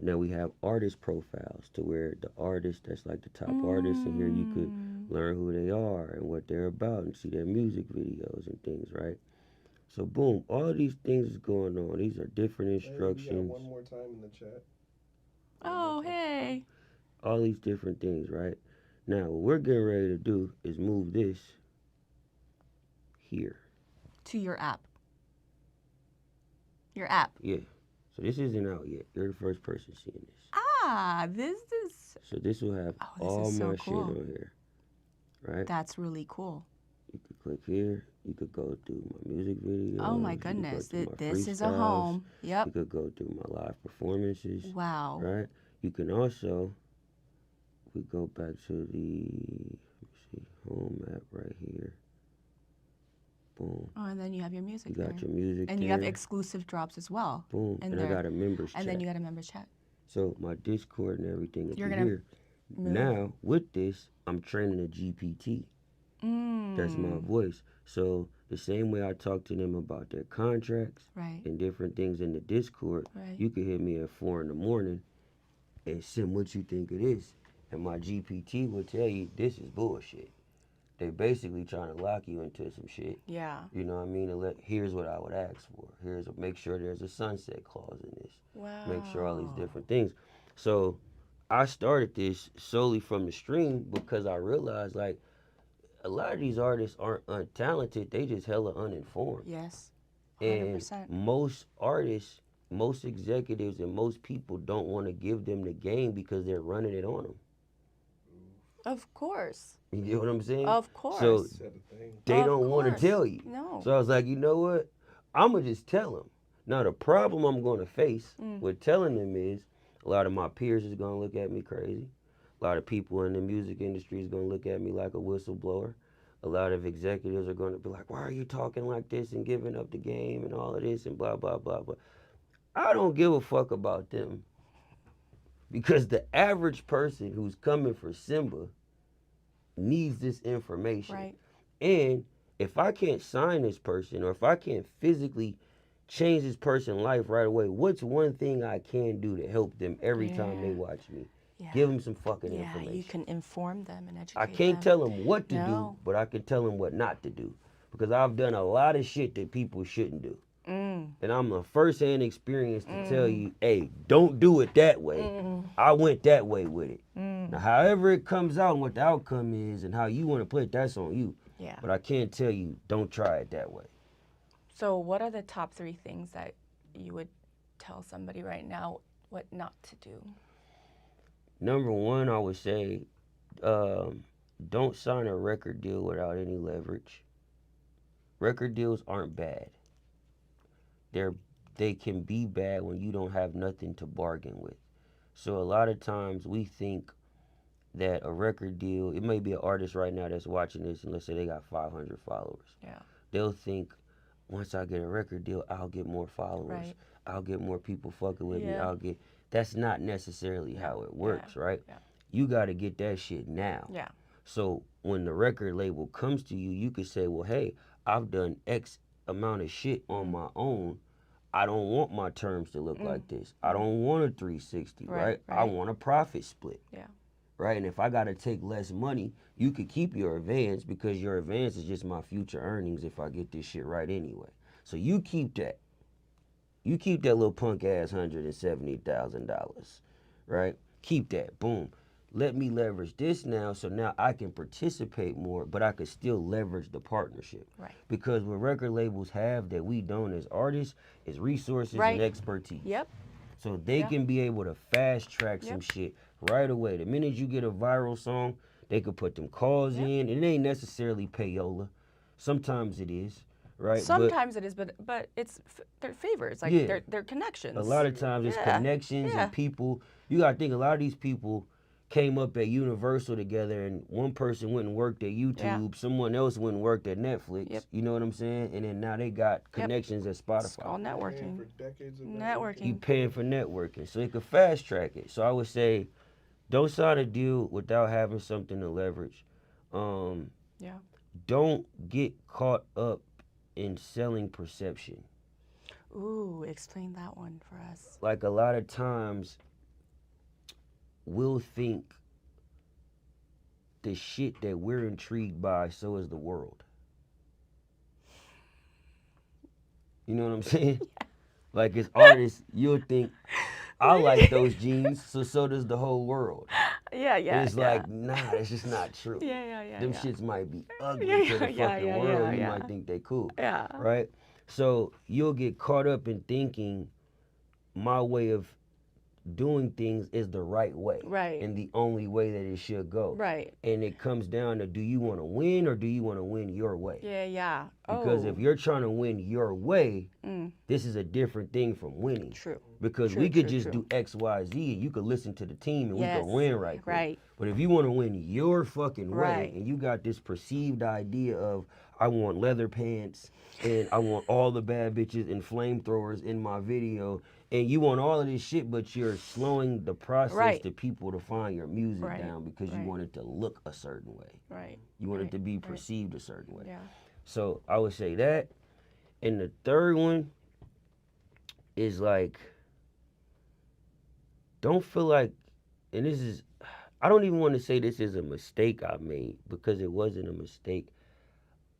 Now we have artist profiles to where the artist that's like the top artists in here, you could learn who they are and what they're about and see their music videos and things, right? So boom, all of these things is going on. These are different instructions. Hey, we got one more time in the chat. Oh, hey. All these different things, right? Now, what we're getting ready to do is move this here. To your app. Your app. Yeah. So this isn't out yet. You're the first person seeing this. Ah, this is. So this will have Oh, this all is so my cool. shit on here, right? That's really cool. You could click here. You could go through my music videos. Oh my you could go goodness. through my This is a freestyles. home. Yep. You could go through my live performances. Wow. Right? You can also, we go back to the, let me see, home app right here. Boom. Oh, and then you have your music You got there. your music And there. you have exclusive drops as well. Boom. in And there. I got a members chat. And then you got a members chat. So my Discord and everything You're is gonna here. move. Now, with this, I'm training a GPT. That's my voice. So the same way I talk to them about their contracts Right. and different things in the Discord, Right. you can hit me at 4 in the morning and send what you think it is. And my GPT will tell you this is bullshit. They basically trying to lock you into some shit. Yeah. You know what I mean? And here's what I would ask for. Make sure there's a sunset clause in this. Wow. Make sure all these different things. So I started this solely from the stream because I realized like a lot of these artists aren't untalented, they just hella uninformed. Yes. 100%. And most artists, most executives, and most people don't want to give them the game because they're running it on them. Of course. You get what I'm saying? Of course. So Said a thing. they Of don't want to course. tell you. No. So I was like, you know what? I'm going to just tell them. Now, the problem I'm going to face with telling them is a lot of my peers is going to look at me crazy. A lot of people in the music industry is going to look at me like a whistleblower. A lot of executives are going to be like, why are you talking like this and giving up the game and all of this and blah, blah, blah, blah. I don't give a fuck about them because the average person who's coming for Symba needs this information. Right. And if I can't sign this person or if I can't physically change this person's life right away, what's one thing I can do to help them every time they watch me? Yeah. Give them some fucking Yeah, information. you can inform them and educate I can't them. tell them what to do, No. but I can tell them what not to do. Because I've done a lot of shit that people shouldn't do. And I'm a first-hand experience to tell you, hey, don't do it that way. I went that way with it. Now, however it comes out and what the outcome is and how you want to play it, that's on you. Yeah. But I can't tell you, don't try it that way. So what are the top 3 things that you would tell somebody right now what not to do? Number 1, I would say, don't sign a record deal without any leverage. Record deals aren't bad. They can be bad when you don't have nothing to bargain with. So a lot of times we think that a record deal, it may be an artist right now that's watching this and let's say they got 500 followers. Yeah. They'll think, once I get a record deal, I'll get more followers. Right. I'll get more people fucking with me. Yeah. That's not necessarily how it works, right? Yeah. You got to get that shit now. Yeah. So when the record label comes to you, you could say, well, hey, I've done X amount of shit on my own. I don't want my terms to look like this. I don't want a 360, right? I want a profit split. Yeah. right? And if I gotta take less money, you could keep your advance because your advance is just my future earnings if I get this shit right anyway. So you keep that. You keep that little punk ass $170,000, right? Keep that. Boom. Let me leverage this now, so now I can participate more, but I could still leverage the partnership. Right. Because what record labels have that we don't as artists is resources and expertise. Yep. So they can be able to fast track some shit right away. The minute you get a viral song, they could put them calls in. And it ain't necessarily payola. Sometimes it is, right? Sometimes it is, but it's they're favors, like they're connections. A lot of times it's connections and people. You gotta think a lot of these people came up at Universal together, and one person went and worked at YouTube, someone else went and worked at Netflix. You know what I'm saying? And then now they got connections at Spotify. It's called networking. For decades of networking. You paying for networking, so it could fast track it. So I would say, don't sign a deal without having something to leverage. Don't get caught up in selling perception. Ooh, explain that one for us. Like a lot of times, we'll think the shit that we're intrigued by, so is the world. You know what I'm saying? Like as artists, you'll think, I like those jeans, so does the whole world. It's like, nah, it's just not true. Them shits might be ugly to the fucking world. You might think they cool. Right? So you'll get caught up in thinking my way of doing things is the right way. And the only way that it should go. And it comes down to, do you want to win or do you want to win your way? Because if you're trying to win your way, this is a different thing from winning. Because we could just do X, Y, Z, and you could listen to the team and we could win right quick. But if you want to win your fucking way, and you got this perceived idea of, I want leather pants, and I want all the bad bitches and flamethrowers in my video, and you want all of this shit, but you're slowing the process to people to find your music down because you want it to look a certain way. You want it to be perceived a certain way. So I would say that. And the third one is like, don't feel like, and this is, I don't even want to say this is a mistake I made because it wasn't a mistake.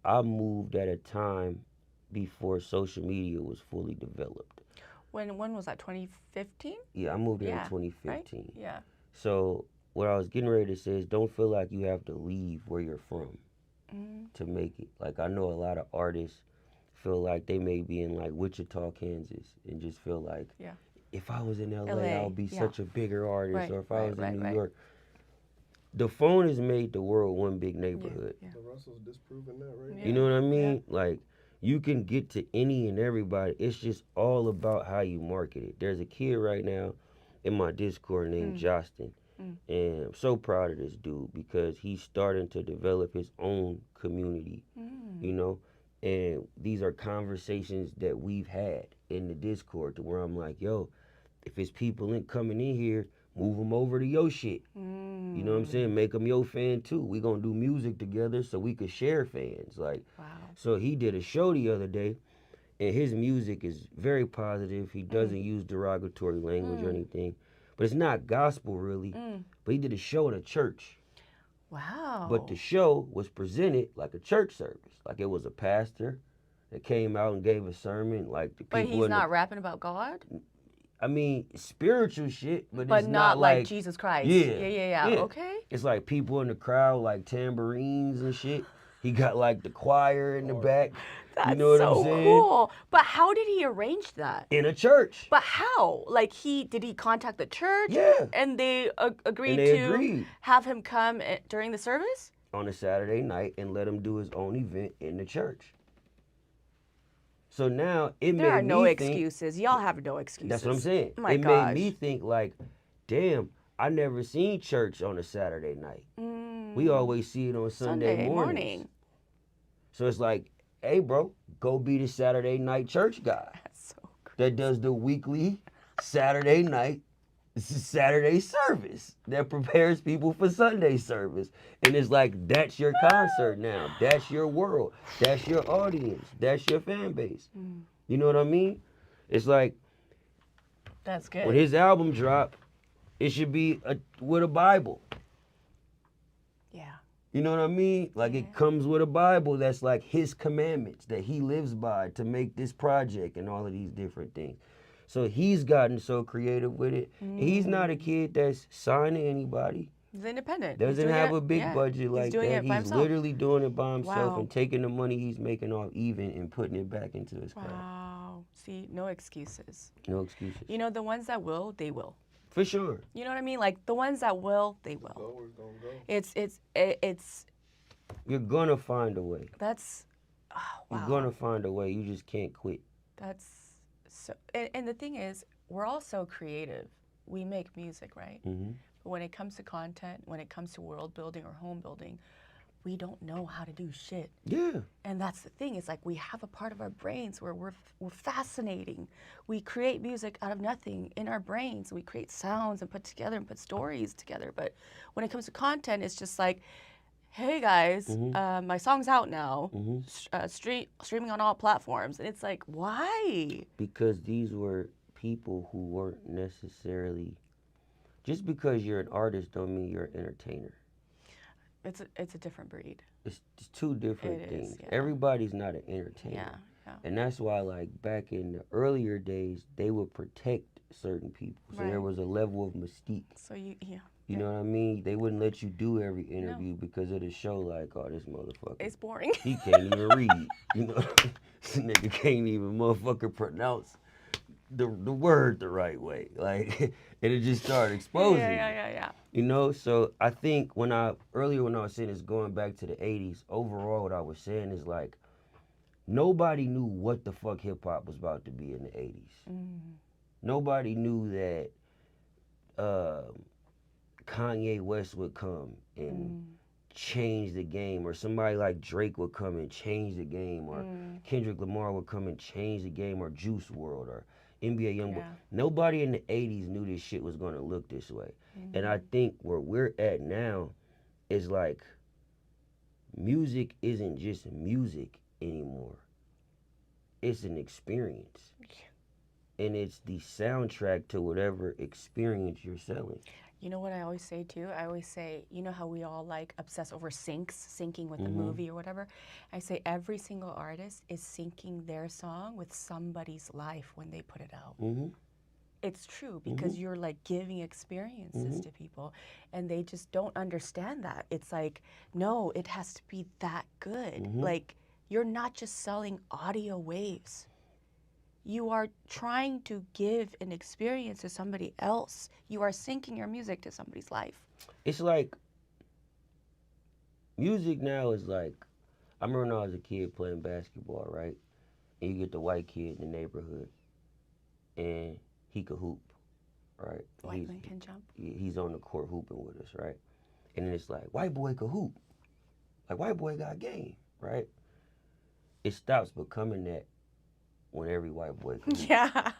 I moved at a time before social media was fully developed. When was that, 2015? Yeah, I moved in 2015. Right? So what I was getting ready to say is, don't feel like you have to leave where you're from to make it. Like I know a lot of artists feel like they may be in like Wichita, Kansas, and just feel like, if I was in LA, I'll be such a bigger artist, or if I was in New York. The phone has made the world one big neighborhood. The Russell's disproving that, right? You know what I mean? Like, you can get to any and everybody. It's just all about how you market it. There's a kid right now in my Discord named Justin. And I'm so proud of this dude because he's starting to develop his own community, you know? And these are conversations that we've had in the Discord to where I'm like, yo, if it's people coming in here, move them over to your shit. You know what I'm saying? Make them your fan too. We gonna do music together so we could share fans. Like, so he did a show the other day, and his music is very positive. He doesn't use derogatory language or anything, but it's not gospel really. But he did a show in a church. But the show was presented like a church service. Like it was a pastor that came out and gave a sermon. Like the people. But he's not rapping about God? I mean, spiritual shit, but it's not like Jesus Christ. Yeah. Okay. It's like people in the crowd, like tambourines and shit. He got like the choir in the back. That's you know what I'm saying? so cool. But how did he arrange that? In a church. But how? Like did he contact the church? Yeah. And they agreed have him come during the service? On a Saturday night and let him do his own event in the church. So now it made me think. There are no excuses. Y'all have no excuses. That's what I'm saying. Oh my it gosh. made me think like, damn, I never seen church on a Saturday night. We always see it on Sunday morning. So it's like, hey, bro, go be the Saturday night church guy. That's so crazy. That does the weekly Saturday night Saturday service that prepares people for Sunday service. And it's like, that's your concert now. That's your world. That's your audience. That's your fan base. You know what I mean? It's like, that's good. When his album drop, it should be with a Bible. You know what I mean? Like Yeah. it comes with a Bible that's like his commandments that he lives by to make this project and all of these different things. So he's gotten so creative with it. He's not a kid that's signed to anybody. He's independent. He's Doesn't doing have it, a big yeah. budget He's like doing that. it by He's himself. literally doing it by himself Wow. and taking the money he's making off even and putting it back into his craft. Wow. See, no excuses. No excuses. You know, the ones that will, they will. For sure. You know what I mean? Like the ones that will, they will. Go, we're gonna go. It's You're gonna find a way. that's oh, wow. You're gonna find a way. You just can't quit. That's so. And the thing is, we're all so creative. We make music, right? Mm-hmm. But when it comes to content, when it comes to world building or home building, we don't know how to do shit. Yeah. And that's the thing. It's like we have a part of our brains where we're fascinating. We create music out of nothing in our brains. We create sounds and put together and put stories together. But when it comes to content, it's just like, hey guys, my song's out now, streaming on all platforms. And it's like, why? Because these were people who weren't necessarily. Just because you're an artist don't mean you're an entertainer. It's a different breed. It's two different It things. is, yeah. Everybody's not an entertainer. Yeah, yeah. And that's why, like, back in the earlier days, they would protect certain people. So there Right. was a level of mystique. So yeah. You know what I mean? They wouldn't let you do every interview because it'd show, like, oh, this motherfucker. It's boring. He can't even read. You know? This nigga can't even motherfucker pronounce the word the right way. Like, and it just started exposing. Yeah. You know, so I think earlier when I was saying this, going back to the 80s, overall what I was saying is like, nobody knew what the fuck hip hop was about to be in the 80s. Nobody knew that Kanye West would come and change the game, or somebody like Drake would come and change the game, or Kendrick Lamar would come and change the game, or Juice WRLD, or NBA Youngboy. Yeah. Nobody in the 80s knew this shit was going to look this way. And I think where we're at now is like, music isn't just music anymore. It's an experience. And it's the soundtrack to whatever experience you're selling. You know what I always say too? I always say, you know how we all like obsess over syncing with the movie or whatever? I say every single artist is syncing their song with somebody's life when they put it out. It's true because you're like giving experiences to people and they just don't understand that. It's like, no, it has to be that good. Like, you're not just selling audio waves. You are trying to give an experience to somebody else. You are syncing your music to somebody's life. It's like, music now is like, I remember when I was a kid playing basketball, right? And you get the white kid in the neighborhood, and he could hoop, right? White man can jump. He's on the court hooping with us, right? And then it's like, white boy could hoop. Like, white boy got game, right? It stops becoming that when every white boy can hoop. Yeah.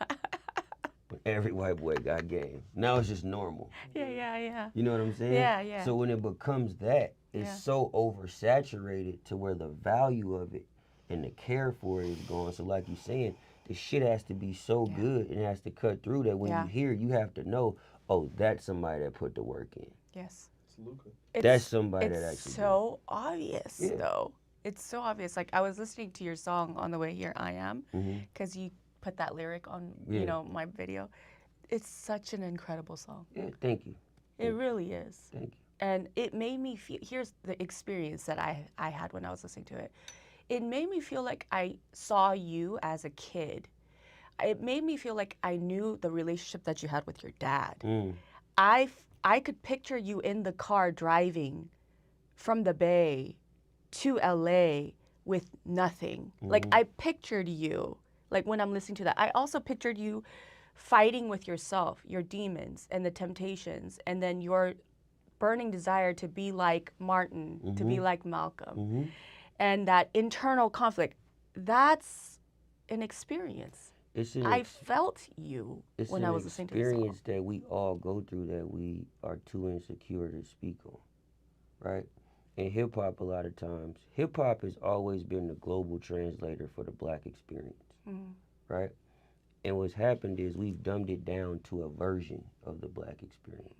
When every white boy got game. Now it's just normal. Yeah. You know what I'm saying? Yeah. So when it becomes that, it's Yeah. so oversaturated to where the value of it and the care for it is gone. So like you're saying, the shit has to be so good and it has to cut through that when you hear it, you have to know, oh, that's somebody that put the work in. Yes. It's Luca. That's somebody that actually It's so obvious, though. It's so obvious. Like, I was listening to your song on the way here, I Am, because you put that lyric on, you know, my video. It's such an incredible song. Yeah, thank you. It really is. Thank you. And it made me feel, here's the experience that I had when I was listening to it. It made me feel like I saw you as a kid. It made me feel like I knew the relationship that you had with your dad. I could picture you in the car driving from the Bay to LA with nothing. Like, I pictured you, like when I'm listening to that. I also pictured you fighting with yourself, your demons and the temptations, and then your burning desire to be like Martin, to be like Malcolm. And that internal conflict, that's an experience. I felt you when I was listening to the song. It's an experience that we all go through that we are too insecure to speak on, right? In hip-hop, a lot of times, hip-hop has always been the global translator for the black experience, right? And what's happened is we've dumbed it down to a version of the black experience,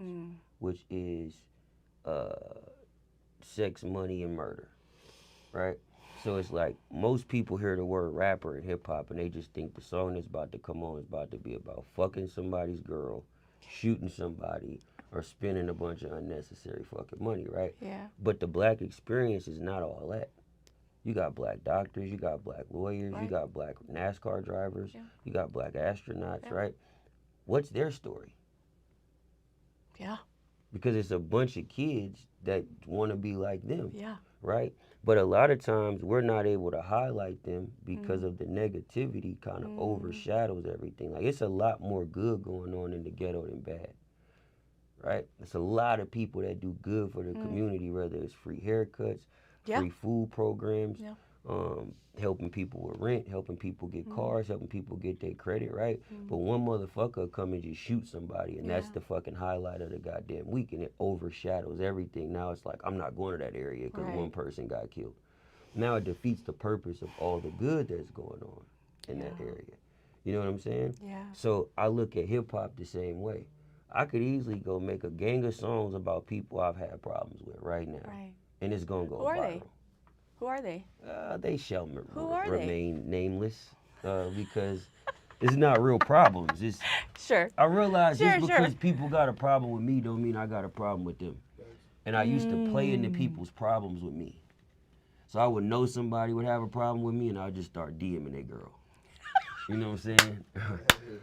which is sex, money, and murder, right? So it's like most people hear the word rapper in hip hop and they just think the song that's about to come on is about to be about fucking somebody's girl, shooting somebody, or spending a bunch of unnecessary fucking money, right? Yeah. But the black experience is not all that. You got black doctors, you got black lawyers, you Right. got black NASCAR drivers, Yeah. you got black astronauts, Yeah. right? What's their story? Yeah. Because it's a bunch of kids that want to be like them, Yeah. right? But a lot of times we're not able to highlight them because of the negativity kind of overshadows everything. Like it's a lot more good going on in the ghetto than bad, right? It's a lot of people that do good for the community, whether it's free haircuts, Yeah. free food programs, Yeah. helping people with rent, helping people get cars, helping people get their credit, right? But one motherfucker will come and just shoot somebody, and that's Yeah. the fucking highlight of the goddamn week, and it overshadows everything. Now it's like, I'm not going to that area because Right. one person got killed. Now it defeats the purpose of all the good that's going on in that Yeah. area. You know what I'm saying? Yeah. So I look at hip hop the same way. I could easily go make a gang of songs about people I've had problems with right now, Right. and it's gonna go Who are viral. they? Who are they? They shall Who are they? remain nameless because it's not real problems. It's Sure. I realize Sure, just sure. because people got a problem with me don't mean I got a problem with them. And I used to play into people's problems with me. So I would know somebody would have a problem with me and I'd just start DMing that girl. You know what I'm saying?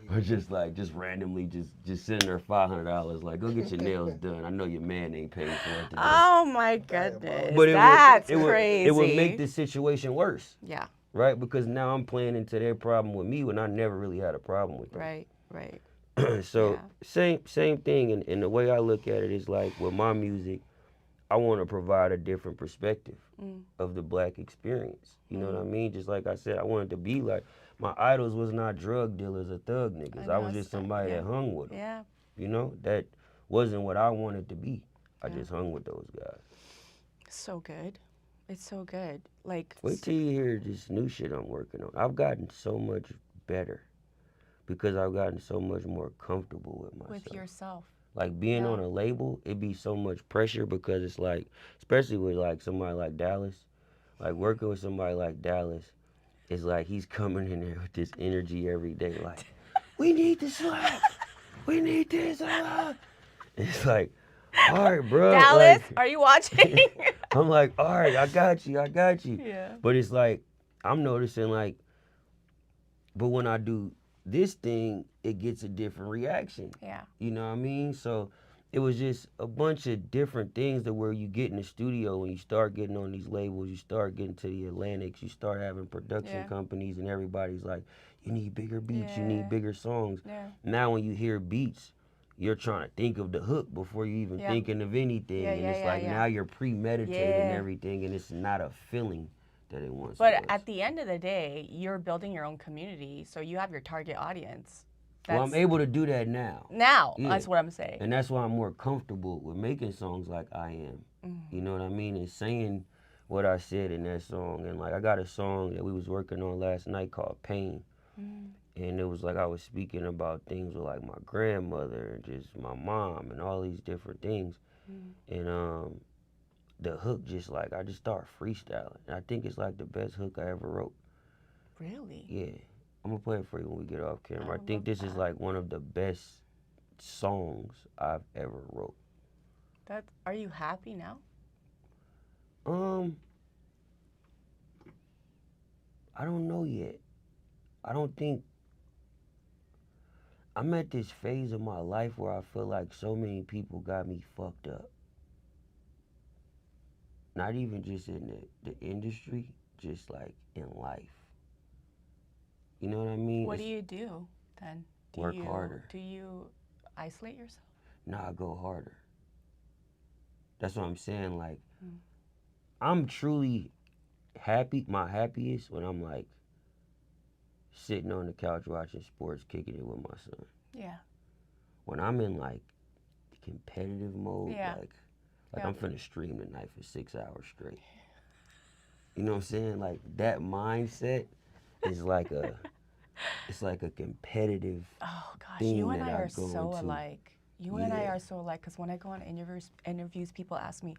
Or just randomly just sending her $500 like, go get your nails done. I know your man ain't paid for it today. Oh my goodness. But That's it crazy. would make the situation worse. Yeah. Right? Because now I'm playing into their problem with me when I never really had a problem with them. Right. Right. So Yeah. same thing, and the way I look at it is like with my music, I want to provide a different perspective of the black experience. You know what I mean? Just like I said, I wanted to be like, my idols was not drug dealers or thug niggas. I was just somebody that hung with them. Yeah. You know, that wasn't what I wanted to be. I just hung with those guys. So good. It's so good. Like, Wait till you hear this new shit I'm working on. I've gotten so much better because I've gotten so much more comfortable with myself. with yourself. Like being on a label, it be so much pressure because it's like, especially with like somebody like Dallas, like working with somebody like Dallas, it's like he's coming in there with this energy every day. Like, we need the slap, we need this. It's like, all right, bro. Dallas, like, are you watching? I'm like, all right, I got you. Yeah. But it's like, I'm noticing like, but when I do this thing, it gets a different reaction. Yeah. You know what I mean? So it was just a bunch of different things that where you get in the studio and you start getting on these labels, you start getting to the Atlantics, you start having production companies and everybody's like, you need bigger beats, you need bigger songs. Yeah. Now when you hear beats, you're trying to think of the hook before you even thinking of anything. And it's like now you're premeditating everything and it's not a feeling that it once But was. at the end of the day, you're building your own community, so you have your target audience. Well, I'm able to do that now. Now, Yeah. that's what I'm saying. And that's why I'm more comfortable with making songs like I Am. You know what I mean? And saying what I said in that song. And like I got a song that we was working on last night called Pain. And it was like I was speaking about things with like my grandmother and just my mom and all these different things. And the hook just like, I just start freestyling. And I think it's like the best hook I ever wrote. Really? Yeah. I'm gonna play it for you when we get off camera. I think love this is like one of the best songs I've ever wrote. Are you happy now? I don't know yet. I don't think I'm at this phase of my life where I feel like so many people got me fucked up. Not even just in the industry, just like in life. You know what I mean? What do you do then? Work harder. Do you isolate yourself? Nah, I go harder. That's what I'm saying. Like, I'm truly happy, my happiest when I'm like sitting on the couch watching sports, kicking it with my son. Yeah. When I'm in like competitive mode, Yeah. like I'm finna stream tonight for 6 hours straight. You know what I'm saying? Like that mindset is like it's like a competitive Oh gosh, thing you and that I are go so into. alike. You and I Yeah. are so alike because when I go on interviews, people ask me,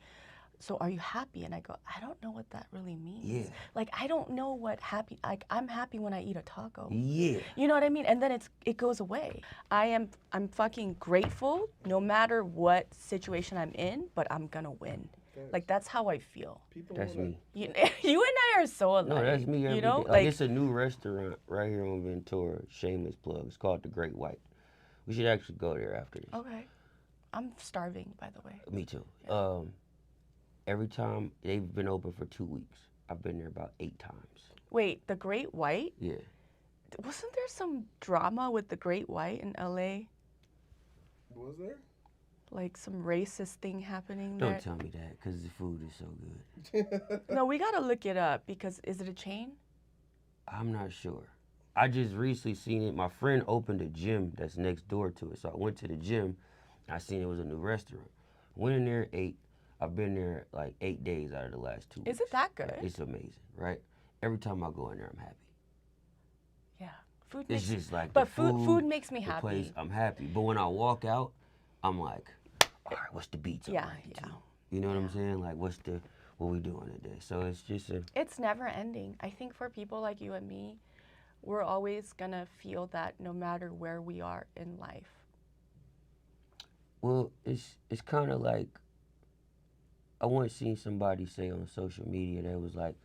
so are you happy? And I go, I don't know what that really means. Yeah. Like, I don't know what happy, like, I'm happy when I eat a taco. Yeah. You know what I mean? And then it goes away. I'm fucking grateful no matter what situation I'm in, but I'm gonna win. Like, that's how I feel. That's me. You and I are so alike. No, that's me every you know? day. Like, it's a new restaurant right here on Ventura, shameless plug. It's called The Great White. We should actually go there after this. Okay. I'm starving, by the way. Me too. Every time, they've been open for 2 weeks. I've been there about 8 times. Wait, the Great White? Yeah. Wasn't there some drama with the Great White in LA? Was there? Like some racist thing happening there? Don't tell me that, because the food is so good. No, we gotta look it up because is it a chain? I'm not sure. I just recently seen it. My friend opened a gym that's next door to it. So I went to the gym. I seen it was a new restaurant. Went in there, ate. I've been there like 8 days out of the last 2 weeks. Is it that good? It's amazing, right? Every time I go in there, I'm happy. Yeah. Food It's makes just like But the food makes me the happy. place, I'm happy. But when I walk out, I'm like, all right, what's the beats? Yeah, I'm riding yeah. to? You know what I'm saying? Like, what we doing today? So it's just It's never ending. I think for people like you and me, we're always gonna feel that no matter where we are in life. well, it's kind of like, I once seen somebody say on social media that was like,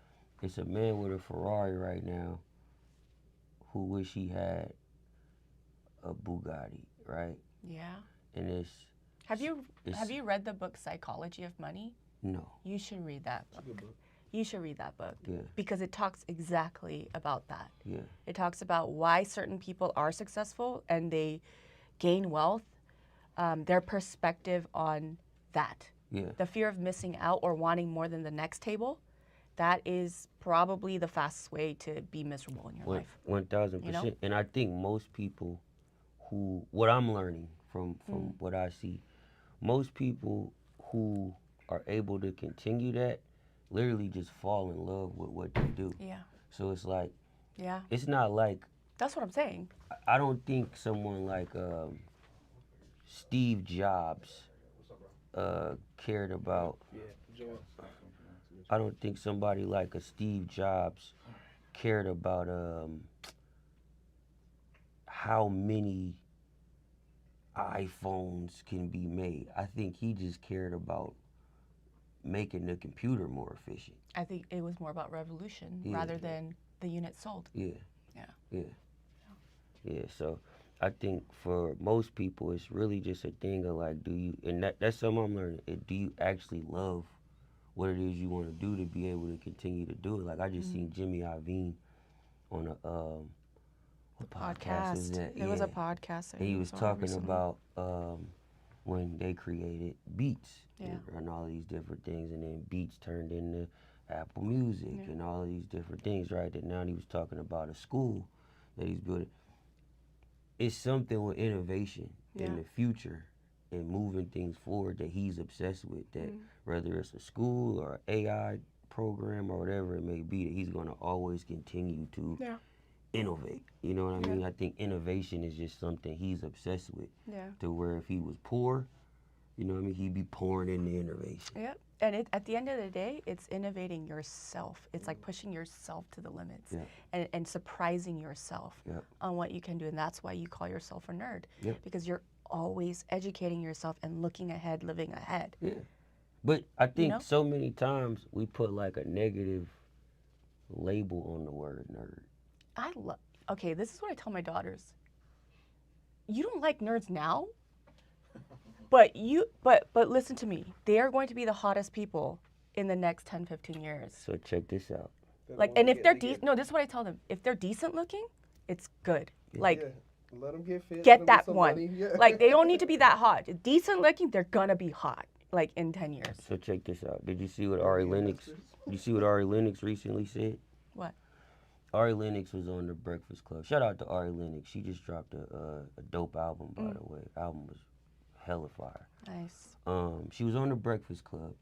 it's a man with a Ferrari right now who wish he had a Bugatti, right? Yeah. And Have you it's- read the book Psychology of Money? no, You should read that book. Good book. You should read that book yeah, because it talks exactly about that. yeah, It talks about why certain people are successful and they gain wealth, their perspective on that. yeah. The fear of missing out or wanting more than the next table, that is probably the fastest way to be miserable in your life. 1,000%. You know? And I think most people what I'm learning from Mm. what I see, most people who are able to continue that literally just fall in love with what they do. Yeah. So it's like, Yeah. it's not like, That's what I'm saying. I don't think someone like Steve Jobs cared about. Yeah, Joel. I don't think somebody like a Steve Jobs cared about how many iPhones can be made. I think he just cared about making the computer more efficient. I think it was more about revolution Yeah. rather than the unit sold. Yeah. Yeah. Yeah. Yeah. So I think for most people, it's really just a thing of like, and that's something I'm learning. Do you actually love what it is you want to do to be able to continue to do it? Like, I just seen Jimmy Iovine on a what podcast is that? It was a Yeah. podcast. that And he was on talking recently. about when they created Beats Yeah. and all these different things, and then Beats turned into Apple Music Yeah. and all these different things, right? And now he was talking about a school that he's building. It's something with innovation in Yeah. the future and moving things forward that he's obsessed with, that Mm. whether it's a school or AI program or whatever it may be, that he's going to always continue to Yeah. innovate. You know what I Yeah. mean? I think innovation is just something he's obsessed with, Yeah. to where if he was poor, you know what I mean, he'd be pouring into innovation. Yep. And at the end of the day, it's innovating yourself. It's like pushing yourself to the limits Yeah. and surprising yourself Yep. on what you can do. And that's why you call yourself a nerd. Yep. Because you're always educating yourself and looking ahead, living ahead. Yeah. But I think know? so many times we put like a negative label on the word nerd. Okay, this is what I tell my daughters. You don't like nerds now, but listen to me. They are going to be the hottest people in the next 10, 15 years. So check this out. Like, and if they're decent, no, this is what I tell them. If they're decent looking, it's good. Like, Yeah. Let them get fit. get let 'em that some one. money. Yeah. Like, they don't need to be that hot. Decent looking, they're gonna be hot. Like in 10 years. So check this out. Did you see what Ari Lennox? You see what Ari Lennox recently said? What? Ari Lennox was on the Breakfast Club. Shout out to Ari Lennox. She just dropped a dope album, by the way. Album was hella fire. Nice. She was on the Breakfast Club,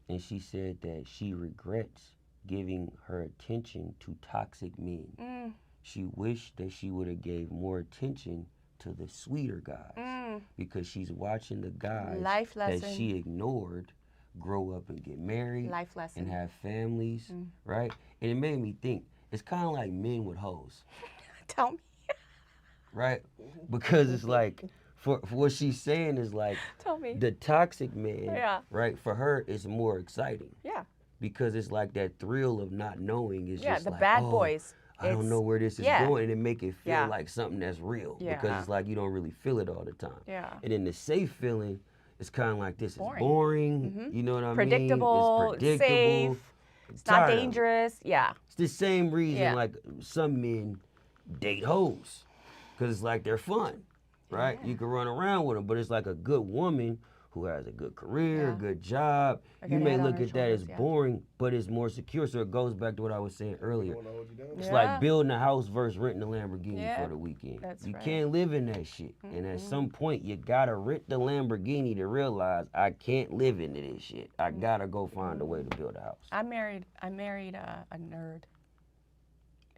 and she said that she regrets giving her attention to toxic men. She wished that she would have gave more attention to the sweeter guys, because she's watching the guys Life that lesson. she ignored grow up and get married Life lesson. and have families, right? And it made me think, it's kind of like men with hoes, Tell me. right? Because it's like, for what she's saying is like, Tell me. the toxic man, Yeah. right, for her is more exciting. Yeah. Because it's like that thrill of not knowing is Yeah, just the like, bad oh, boys. I don't know where this is yeah. going, and it make it feel Yeah. like something that's real. Because Yeah. it's like you don't really feel it all the time. Yeah. And then the safe feeling is kind of like this Boring. is boring. You know what I Predictable, mean? It's predictable. safe. It's not Tired of it. dangerous. Yeah. It's the same reason Yeah. like some men date hoes, because it's like they're fun, right? Yeah. You can run around with them, but it's like a good woman who has a good career, Yeah. a good job. A You good may head on look her at that as shoulders, yeah. boring, but it's more secure. So it goes back to what I was saying earlier. Don't wanna hold you down. It's Yeah. like building a house versus renting a Lamborghini Yeah. for the weekend. That's you right. can't live in that shit. And at some point, you gotta rent the Lamborghini to realize I can't live into this shit. I gotta go find a way to build a house. I married a nerd.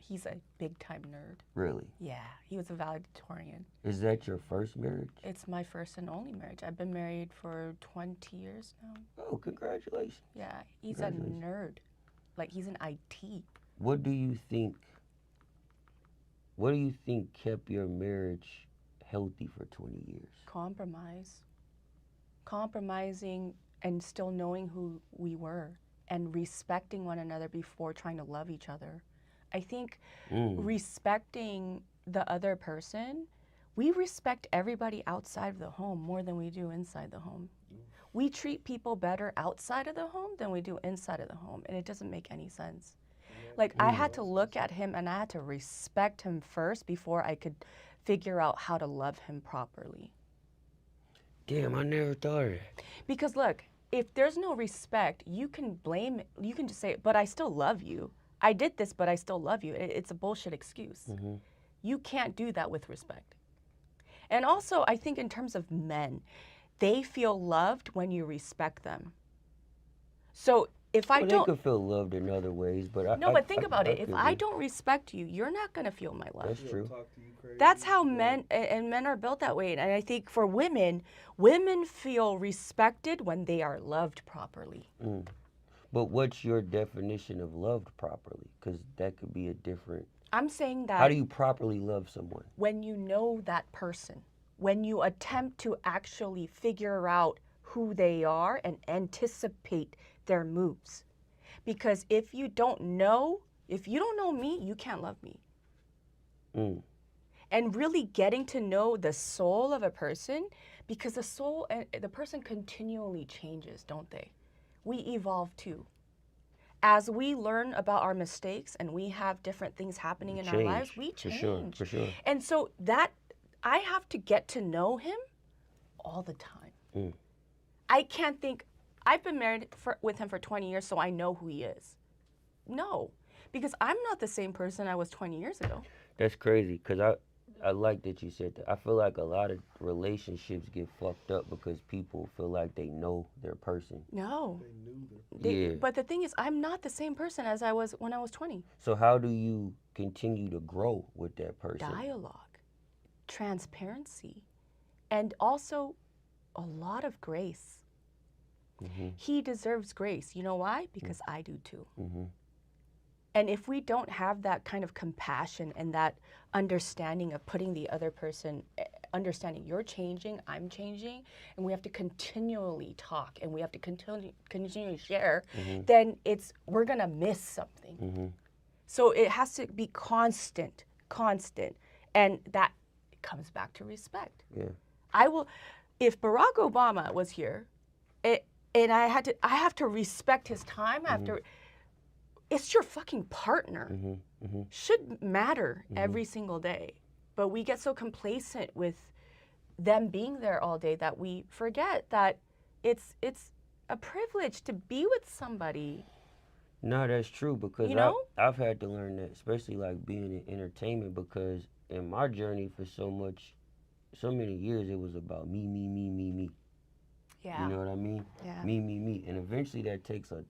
He's a big time nerd. Really? Yeah. He was a valedictorian. Is that your first marriage? It's my first and only marriage. I've been married for 20 years now. Oh, congratulations. Yeah. He's a Congratulations. nerd. Like he's an IT. What do you think kept your marriage healthy for 20 years? Compromise. Compromising and still knowing who we were and respecting one another before trying to love each other. I think respecting the other person, we respect everybody outside of the home more than we do inside the home. We treat people better outside of the home than we do inside of the home, and it doesn't make any sense. Like, I had to look at him and I had to respect him first before I could figure out how to love him properly. Damn, I never thought of that. Because look, if there's no respect, you can blame it. You can just say, but I still love you. I did this, but I still love you. It's a bullshit excuse. You can't do that with respect. And also, I think in terms of men, they feel loved when you respect them. So if I Well, don't, they could feel loved in other ways, but but think about it. If feel I you. don't respect you, you're not gonna feel my love. That's true. Talk to you crazy. That's how men are built that way. And I think for women feel respected when they are loved properly. But what's your definition of loved properly? Because that could be a different. I'm saying that How do you properly love someone? when you know that person, when you attempt to actually figure out who they are and anticipate their moves. Because if you don't know me, you can't love me. And really getting to know the soul of a person, because the person continually changes, don't they? We evolve too. As we learn about our mistakes and we have different things happening in our lives, we change. For sure. And so that I have to get to know him all the time. I can't think, I've been married with him for 20 years, so I know who he is. No, because I'm not the same person I was 20 years ago. That's crazy, because I like that you said that. I feel like a lot of relationships get fucked up because people feel like they know their person. No. They knew them. But the thing is, I'm not the same person as I was when I was 20. So how do you continue to grow with that person? Dialogue, transparency, and also a lot of grace. He deserves grace. You know why? Because I do too. And if we don't have that kind of compassion and that understanding of putting the other person, understanding you're changing, I'm changing, and we have to continually talk and we have to continually share, then we're gonna miss something. So it has to be constant, and that comes back to respect. Yeah. If Barack Obama was here, and I have to respect his time. It's your fucking partner. Should matter every single day. But we get so complacent with them being there all day that we forget that it's a privilege to be with somebody. No, that's true, because You know? I've had to learn that, especially like being in entertainment, because in my journey for so many years, it was about me. Yeah. You know what I mean? Yeah. Me. And eventually that takes a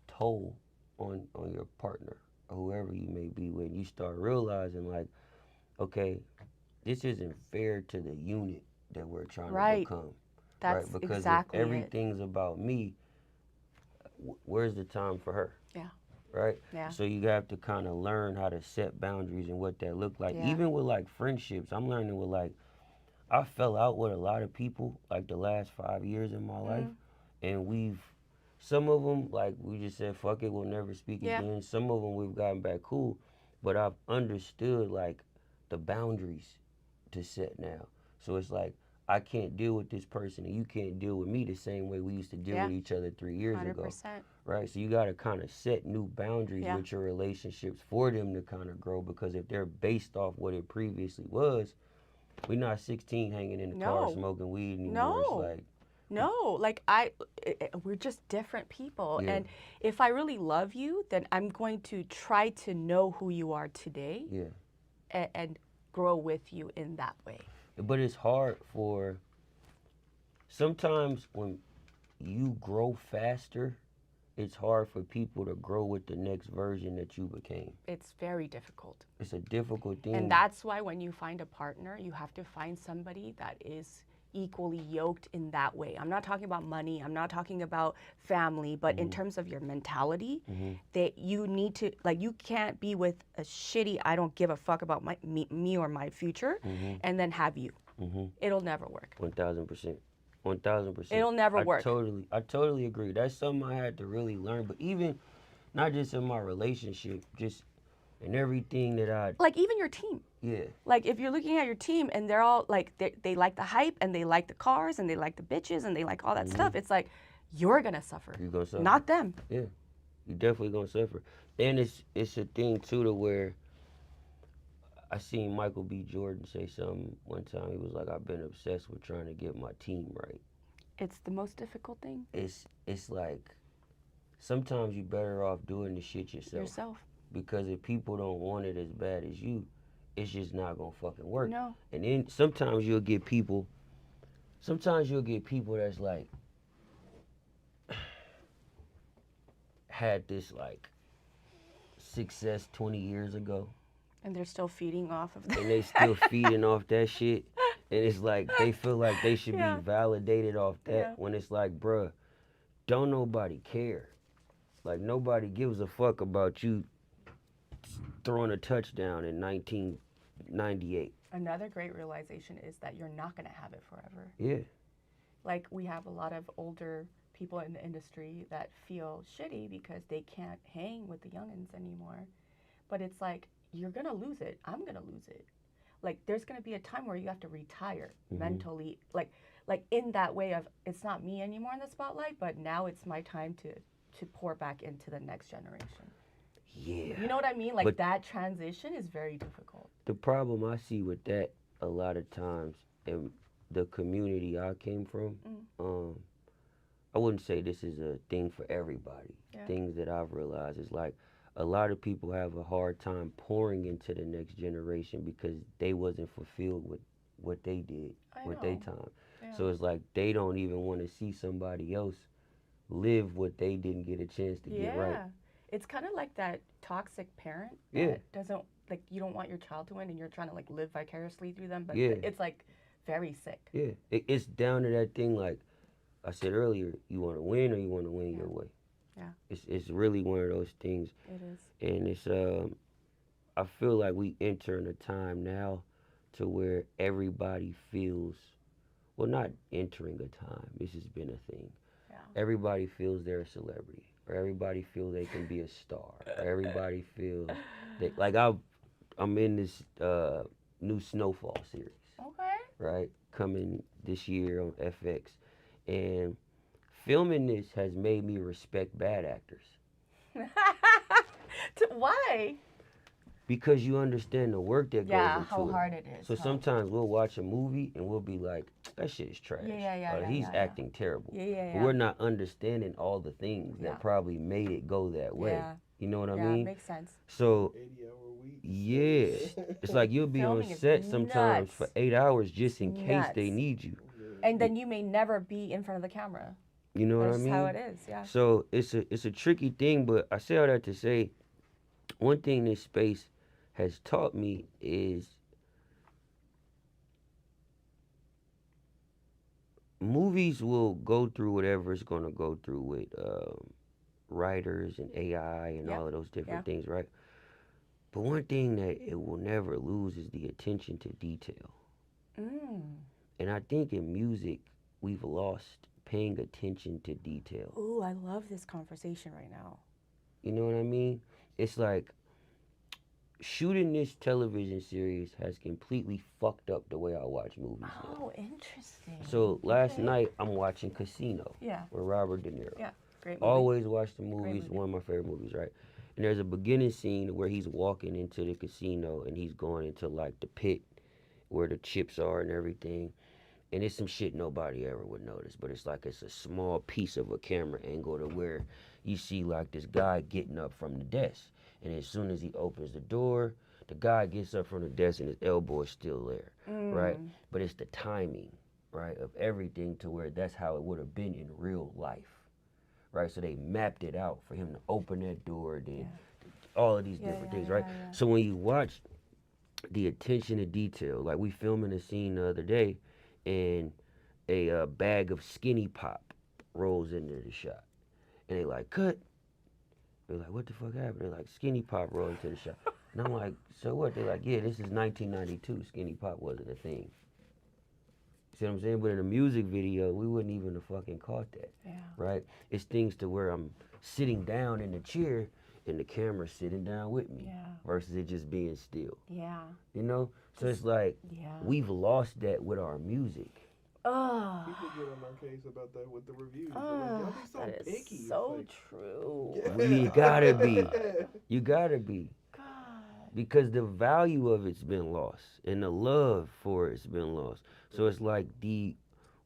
toll on your partner, or whoever you may be with. You start realizing like, okay, this isn't fair to the unit that we're trying to become. That's Because exactly if everything's about me, where's the time for her? Yeah. Right? Yeah. So you have to kind of learn how to set boundaries and what that look like. Yeah. Even with like friendships, I'm learning with like, I fell out with a lot of people like the last 5 years in my life, and some of them like we just said fuck it, we'll never speak again. Some of them we've gotten back cool, but I've understood like the boundaries to set now. So it's like I can't deal with this person and you can't deal with me the same way we used to deal with each other 3 years 100%. ago. Right? So you got to kind of set new boundaries with your relationships for them to kind of grow, because if they're based off what it previously was, we're not 16 hanging in the car smoking weed anymore. It's like, no, like we're just different people. Yeah. And if I really love you, then I'm going to try to know who you are today and grow with you in that way. But it's hard for, sometimes when you grow faster, it's hard for people to grow with the next version that you became. It's very difficult. It's a difficult thing. And that's why when you find a partner, you have to find somebody that is equally yoked in that way. I'm not talking about money, I'm not talking about family, but in terms of your mentality, that you need to, like, you can't be with a shitty, I don't give a fuck about me or my future, and then have you. It'll never work. 1000%. 1000%. It'll never work. I totally agree. That's something I had to really learn. But even, not just in my relationship, just in everything that I... Like even your team. Yeah. Like if you're looking at your team and they're all like, they like the hype and they like the cars and they like the bitches and they like all that stuff, it's like, you're going to suffer. You're going to suffer. Not them. Yeah. You're definitely going to suffer. And it's a thing, too, to where I seen Michael B. Jordan say something one time. He was like, I've been obsessed with trying to get my team right. It's the most difficult thing. It's like, sometimes you're better off doing the shit yourself. Because if people don't want it as bad as you, it's just not gonna fucking work. No. And then sometimes you'll get people that's like, had this like success 20 years ago. And they're still feeding off of that. And they still feeding off that shit. And it's like, they feel like they should be validated off that, when it's like, bruh, don't nobody care. Like, nobody gives a fuck about you throwing a touchdown in 1998. Another great realization is that you're not going to have it forever. Yeah. Like, we have a lot of older people in the industry that feel shitty because they can't hang with the youngins anymore. But it's like, you're going to lose it. I'm going to lose it. Like, there's going to be a time where you have to retire mentally. Like in that way of, it's not me anymore in the spotlight, but now it's my time to pour back into the next generation. Yeah. You know what I mean? Like, but that transition is very difficult. The problem I see with that a lot of times in the community I came from, I wouldn't say this is a thing for everybody. Things that I've realized is like, a lot of people have a hard time pouring into the next generation because they wasn't fulfilled with what they did with their time. So it's like they don't even want to see somebody else live what they didn't get a chance to get right. It's kind of like that toxic parent that doesn't, like, you don't want your child to win and you're trying to like live vicariously through them, but it's like very sick. Yeah, it's down to that thing, like I said earlier, you want to win or you want to win your way. Yeah. It's really one of those things. It is. And it's I feel like we enter in a time now to where everybody feels, well, not entering a time, this has been a thing. Yeah. Everybody feels they're a celebrity, or everybody feels they can be a star, or everybody feels that, like I'm in this new Snowfall series. Okay. Right? Coming this year on FX. And filming this has made me respect bad actors. Why? Because you understand the work that goes into it. Yeah, how hard it is. So sometimes we'll watch a movie and we'll be like, that shit is trash. He's acting terrible. But we're not understanding all the things that probably made it go that way. You know what I mean? Yeah, makes sense. So, 80-hour weeks. Yeah. It's like you'll be on set sometimes for 8 hours just in case they need you. And then you may never be in front of the camera. You know what I mean? That's how it is, yeah. So it's a tricky thing, but I say all that to say, one thing this space has taught me is movies will go through whatever it's going to go through with writers and AI and Yep. all of those different Yeah. things, right? But one thing that it will never lose is the attention to detail. And I think in music, we've lost paying attention to detail. Ooh, I love this conversation right now. You know what I mean? It's like shooting this television series has completely fucked up the way I watch movies now. Oh, interesting. So last Okay. night I'm watching Casino Yeah. with Robert De Niro. Yeah. Great movie. Always watch the movies, movie. one of my favorite movies, right? And there's a beginning scene where he's walking into the casino and he's going into like the pit where the chips are and everything. And it's some shit nobody ever would notice, but it's like it's a small piece of a camera angle to where you see like this guy getting up from the desk. And as soon as he opens the door, the guy gets up from the desk and his elbow is still there, right? But it's the timing, right, of everything to where that's how it would have been in real life, right? So they mapped it out for him to open that door, then all of these different things, right? So when you watch the attention to detail, like we filming a scene the other day, and a bag of Skinny Pop rolls into the shot, and they like cut. They're like, what the fuck happened? They're like, Skinny Pop rolled into the shot, and I'm like, so what? They're like, yeah, this is 1992. Skinny Pop wasn't a thing. See what I'm saying? But in a music video, we wouldn't even have fucking caught that, right? It's things to where I'm sitting down in the chair and the camera's sitting down with me, versus it just being still. Yeah. You know? So it's like, we've lost that with our music. Oh. People get on my case about that with the reviews. They're like, y'all be so That picky. is so It's true. like, You gotta be. yeah. You gotta be. God. Because the value of it's been lost and the love for it's been lost. So it's like the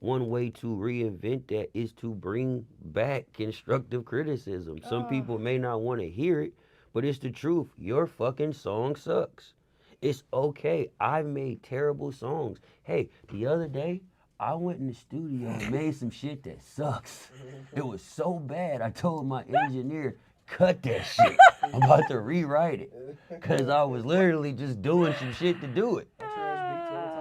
one way to reinvent that is to bring back constructive criticism. Some people may not want to hear it, but it's the truth. Your fucking song sucks. It's okay. I've made terrible songs. Hey, the other day, I went in the studio and made some shit that sucks. It was so bad, I told my engineer, cut that shit. I'm about to rewrite it. Because I was literally just doing some shit to do it.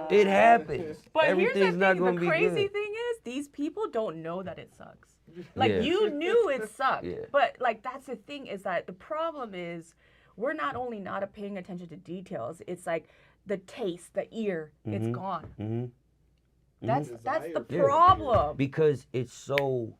It happens. But Everything's here's the not thing, gonna the be crazy good. thing is, these people don't know that it sucks. Like, Yeah. you knew it sucked. Yeah. But, like, that's the thing, is that the problem is, we're not only not paying attention to details, it's like the taste, the ear, it's gone. Mm-hmm. That's the Desire. problem. Because it's so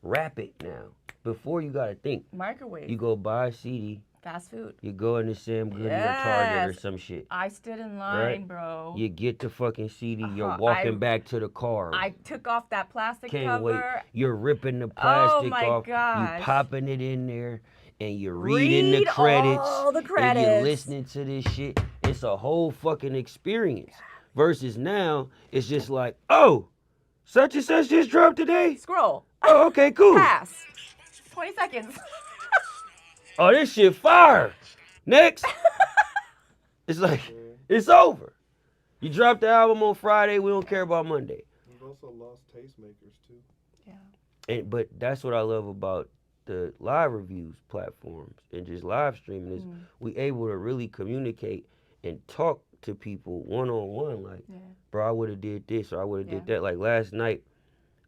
rapid now. Before you gotta think. Microwave, You go buy a CD, fast food. you go into Sam Goody or Target or Yes. some shit. I stood in line, Right. bro. You get the fucking CD, you're Uh-huh. walking back to the car. I took off that plastic Can't cover. wait. You're ripping the plastic my off. gosh. You popping it in there, and you're reading the Read credits. all the And you're credits. listening to this shit. It's a whole fucking experience. Versus now, it's just like, oh, such and such just dropped today. Scroll. Oh, okay, cool. Pass. 20 seconds. Oh, this shit fire. Next. It's like, it's over. You dropped the album on Friday. We don't care about Monday. We've also lost tastemakers too. Yeah. But that's what I love about the live reviews platforms and just live streaming is we able to really communicate and talk to people one-on-one. Like, bro, I would have did this or I would have did that. Like last night,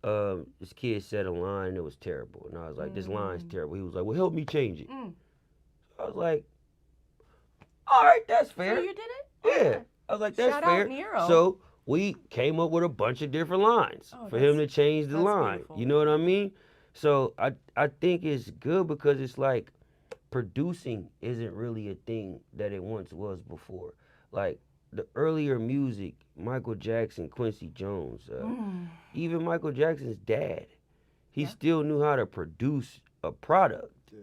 this kid said a line that was terrible. And I was like, this line's terrible. He was like, well, help me change it. I was like, all right, that's fair. So you did it? Yeah. I was like, that's Shout fair. out Nero. So we came up with a bunch of different lines for him to change the that's line. beautiful. You know what I mean? So I think it's good because it's like producing isn't really a thing that it once was before. Like the earlier music, Michael Jackson, Quincy Jones, even Michael Jackson's dad, he still knew how to produce a product. Yeah.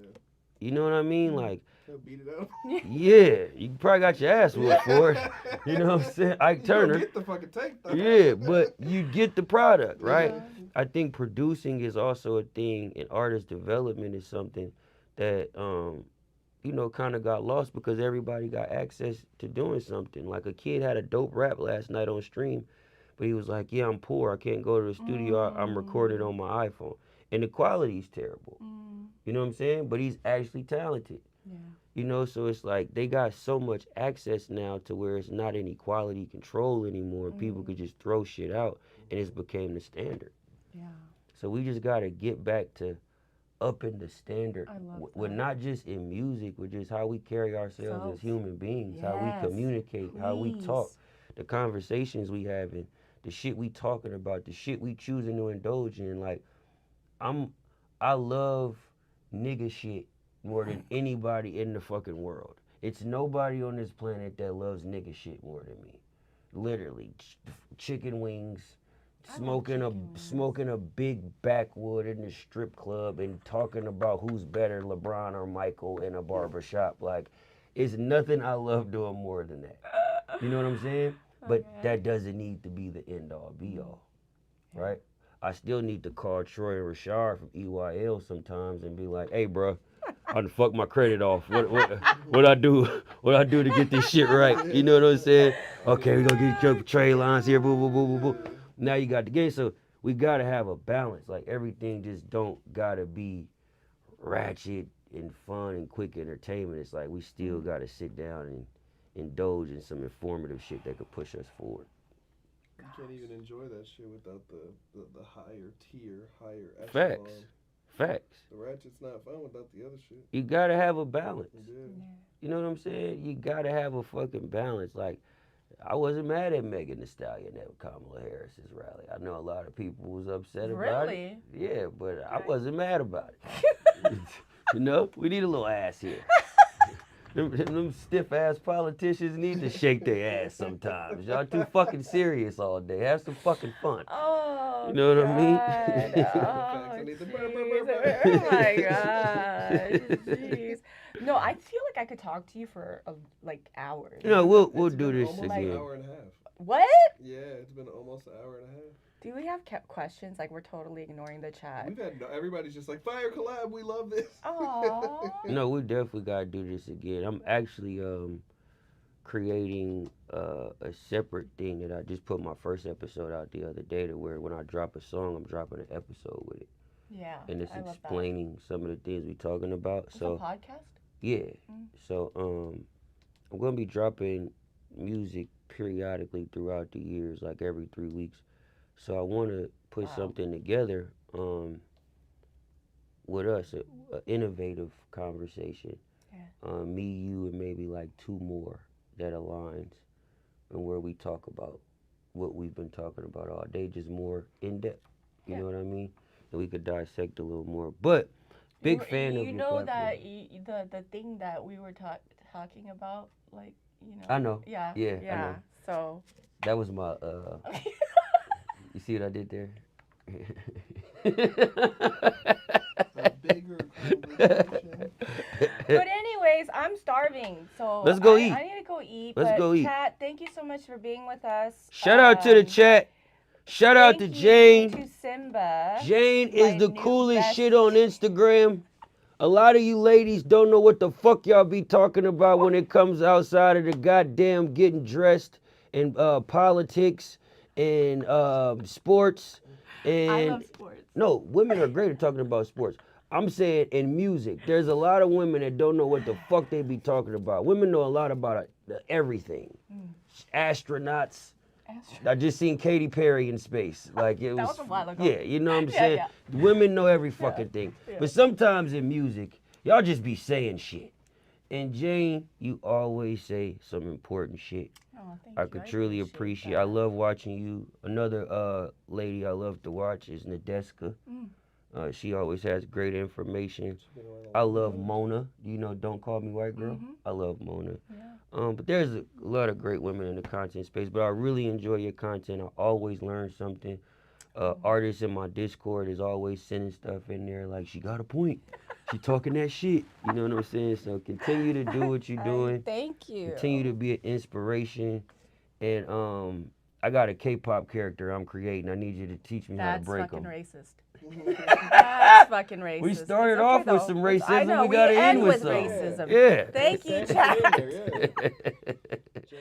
You know what I mean? Like, He'll beat it up. yeah, you probably got your ass whooped for it. You know what I'm saying? Ike You Turner. don't get the fucking tape though. Yeah, but you get the product, right? Yeah. I think producing is also a thing, and artist development is something that, you know, kind of got lost because everybody got access to doing something. Like a kid had a dope rap last night on stream, but he was like, yeah, I'm poor. I can't go to the studio. I'm recording on my iPhone. And the quality's terrible. You know what I'm saying? But he's actually talented. Yeah. You know, so it's like they got so much access now to where it's not any quality control anymore. People could just throw shit out and it's became the standard. Yeah. So we just got to get back to upping the standard I love with that. not just in music, with just how we carry ourselves Self. as human beings, how we Yes, communicate, how we talk, please. the conversations we having, the shit we talking about, the shit we choosing to indulge in. Like I'm, I love nigga shit more than anybody in the fucking world. It's nobody on this planet that loves nigga shit more than me. Literally, chicken wings, I love chicken wings. smoking a big backwood in the strip club and talking about who's better, LeBron or Michael, in a barbershop. Like, it's nothing I love doing more than that. You know what I'm saying? But Okay. that doesn't need to be the end all be all, right? I still need to call Troy and Rashard from EYL sometimes and be like, "Hey, bro, I done fucked my credit off. What I do? What I do to get this shit right? You know what I'm saying? Okay, we gonna get your trade lines here. Boo, boo, boo, boo, boo. Now you got the game. So we gotta have a balance. Like everything just don't gotta be ratchet and fun and quick entertainment. It's like we still gotta sit down and indulge in some informative shit that could push us forward. You can't even enjoy that shit without the higher tier, higher echelon. Facts. Facts. The ratchet's not fun without the other shit. You gotta have a balance. Yeah. You know what I'm saying? You gotta have a fucking balance. Like, I wasn't mad at Megan Thee Stallion at Kamala Harris's rally. I know a lot of people was upset about it. Really? Yeah, but I wasn't mad about it. You know, we need a little ass here. Them stiff ass politicians need to shake their ass sometimes. Y'all too fucking serious all day. Have some fucking fun. Oh, You know what I mean? God. Oh my gosh. Jeez. No, I feel like I could talk to you for like hours. You know, we'll It's do been this almost again. an hour and a half. What? Yeah, it's been almost an hour and a half. Do we have questions? Like we're totally ignoring the chat. We've had everybody's just like fire collab. We love this. Aww. No, we definitely gotta do this again. I'm actually creating a separate thing that I just put my first episode out the other day, to where when I drop a song, I'm dropping an episode with it, Yeah. and it's I love explaining some of the things we talking about. that. So It's a podcast? yeah, so I'm gonna be dropping music periodically throughout the years, like every 3 weeks. So I want to put something together with us, an innovative conversation. Yeah. Me, you, and maybe like two more that aligns, and where we talk about what we've been talking about all day, just more in depth. You know what I mean? And we could dissect a little more. But big fan of your You know platform. that the thing that we were talking about, like, you know. I know. Yeah. Yeah, I know. So. That was my You see what I did there? A bigger conversation. But anyways, I'm starving, so Let's go eat. I need to go eat. Let's but go eat. Chat, thank you so much for being with us. Shout out to the chat. Shout out to Jane. Thank you to Symba. Jane my is the new coolest best- shit on Instagram. A lot of you ladies don't know what the fuck y'all be talking about when it comes outside of the goddamn getting dressed and politics and sports. And I love sports. no, women are great at talking about sports. I'm saying in music, there's a lot of women that don't know what the fuck they be talking about. Women know a lot about everything. Astronauts. I just seen Katy Perry in space. Like it That was a while ago. Yeah, you know what I'm saying? yeah. Women know every fucking thing. Yeah. But sometimes in music, y'all just be saying shit. And Jane, you always say some important shit. Oh, thank I you. could truly appreciate. that. I love watching you. Another lady I love to watch is Nadeska. She always has great information. I love Mona. You know, Don't Call Me White Girl. I love Mona. Yeah. But there's a lot of great women in the content space. But I really enjoy your content. I always learn something. Artists in my Discord is always sending stuff in there like, she got a point. She talking that shit. You know what I'm saying? So continue to do what you're doing. Thank you. Continue to be an inspiration. And I got a K-pop character I'm creating. I need you to teach me how to break them. That's fucking racist. That's fucking racist. We started It's off okay, with though. some I racism. know, We got to end with some. racism. Yeah. Thank you, Thank you. chat. Yeah.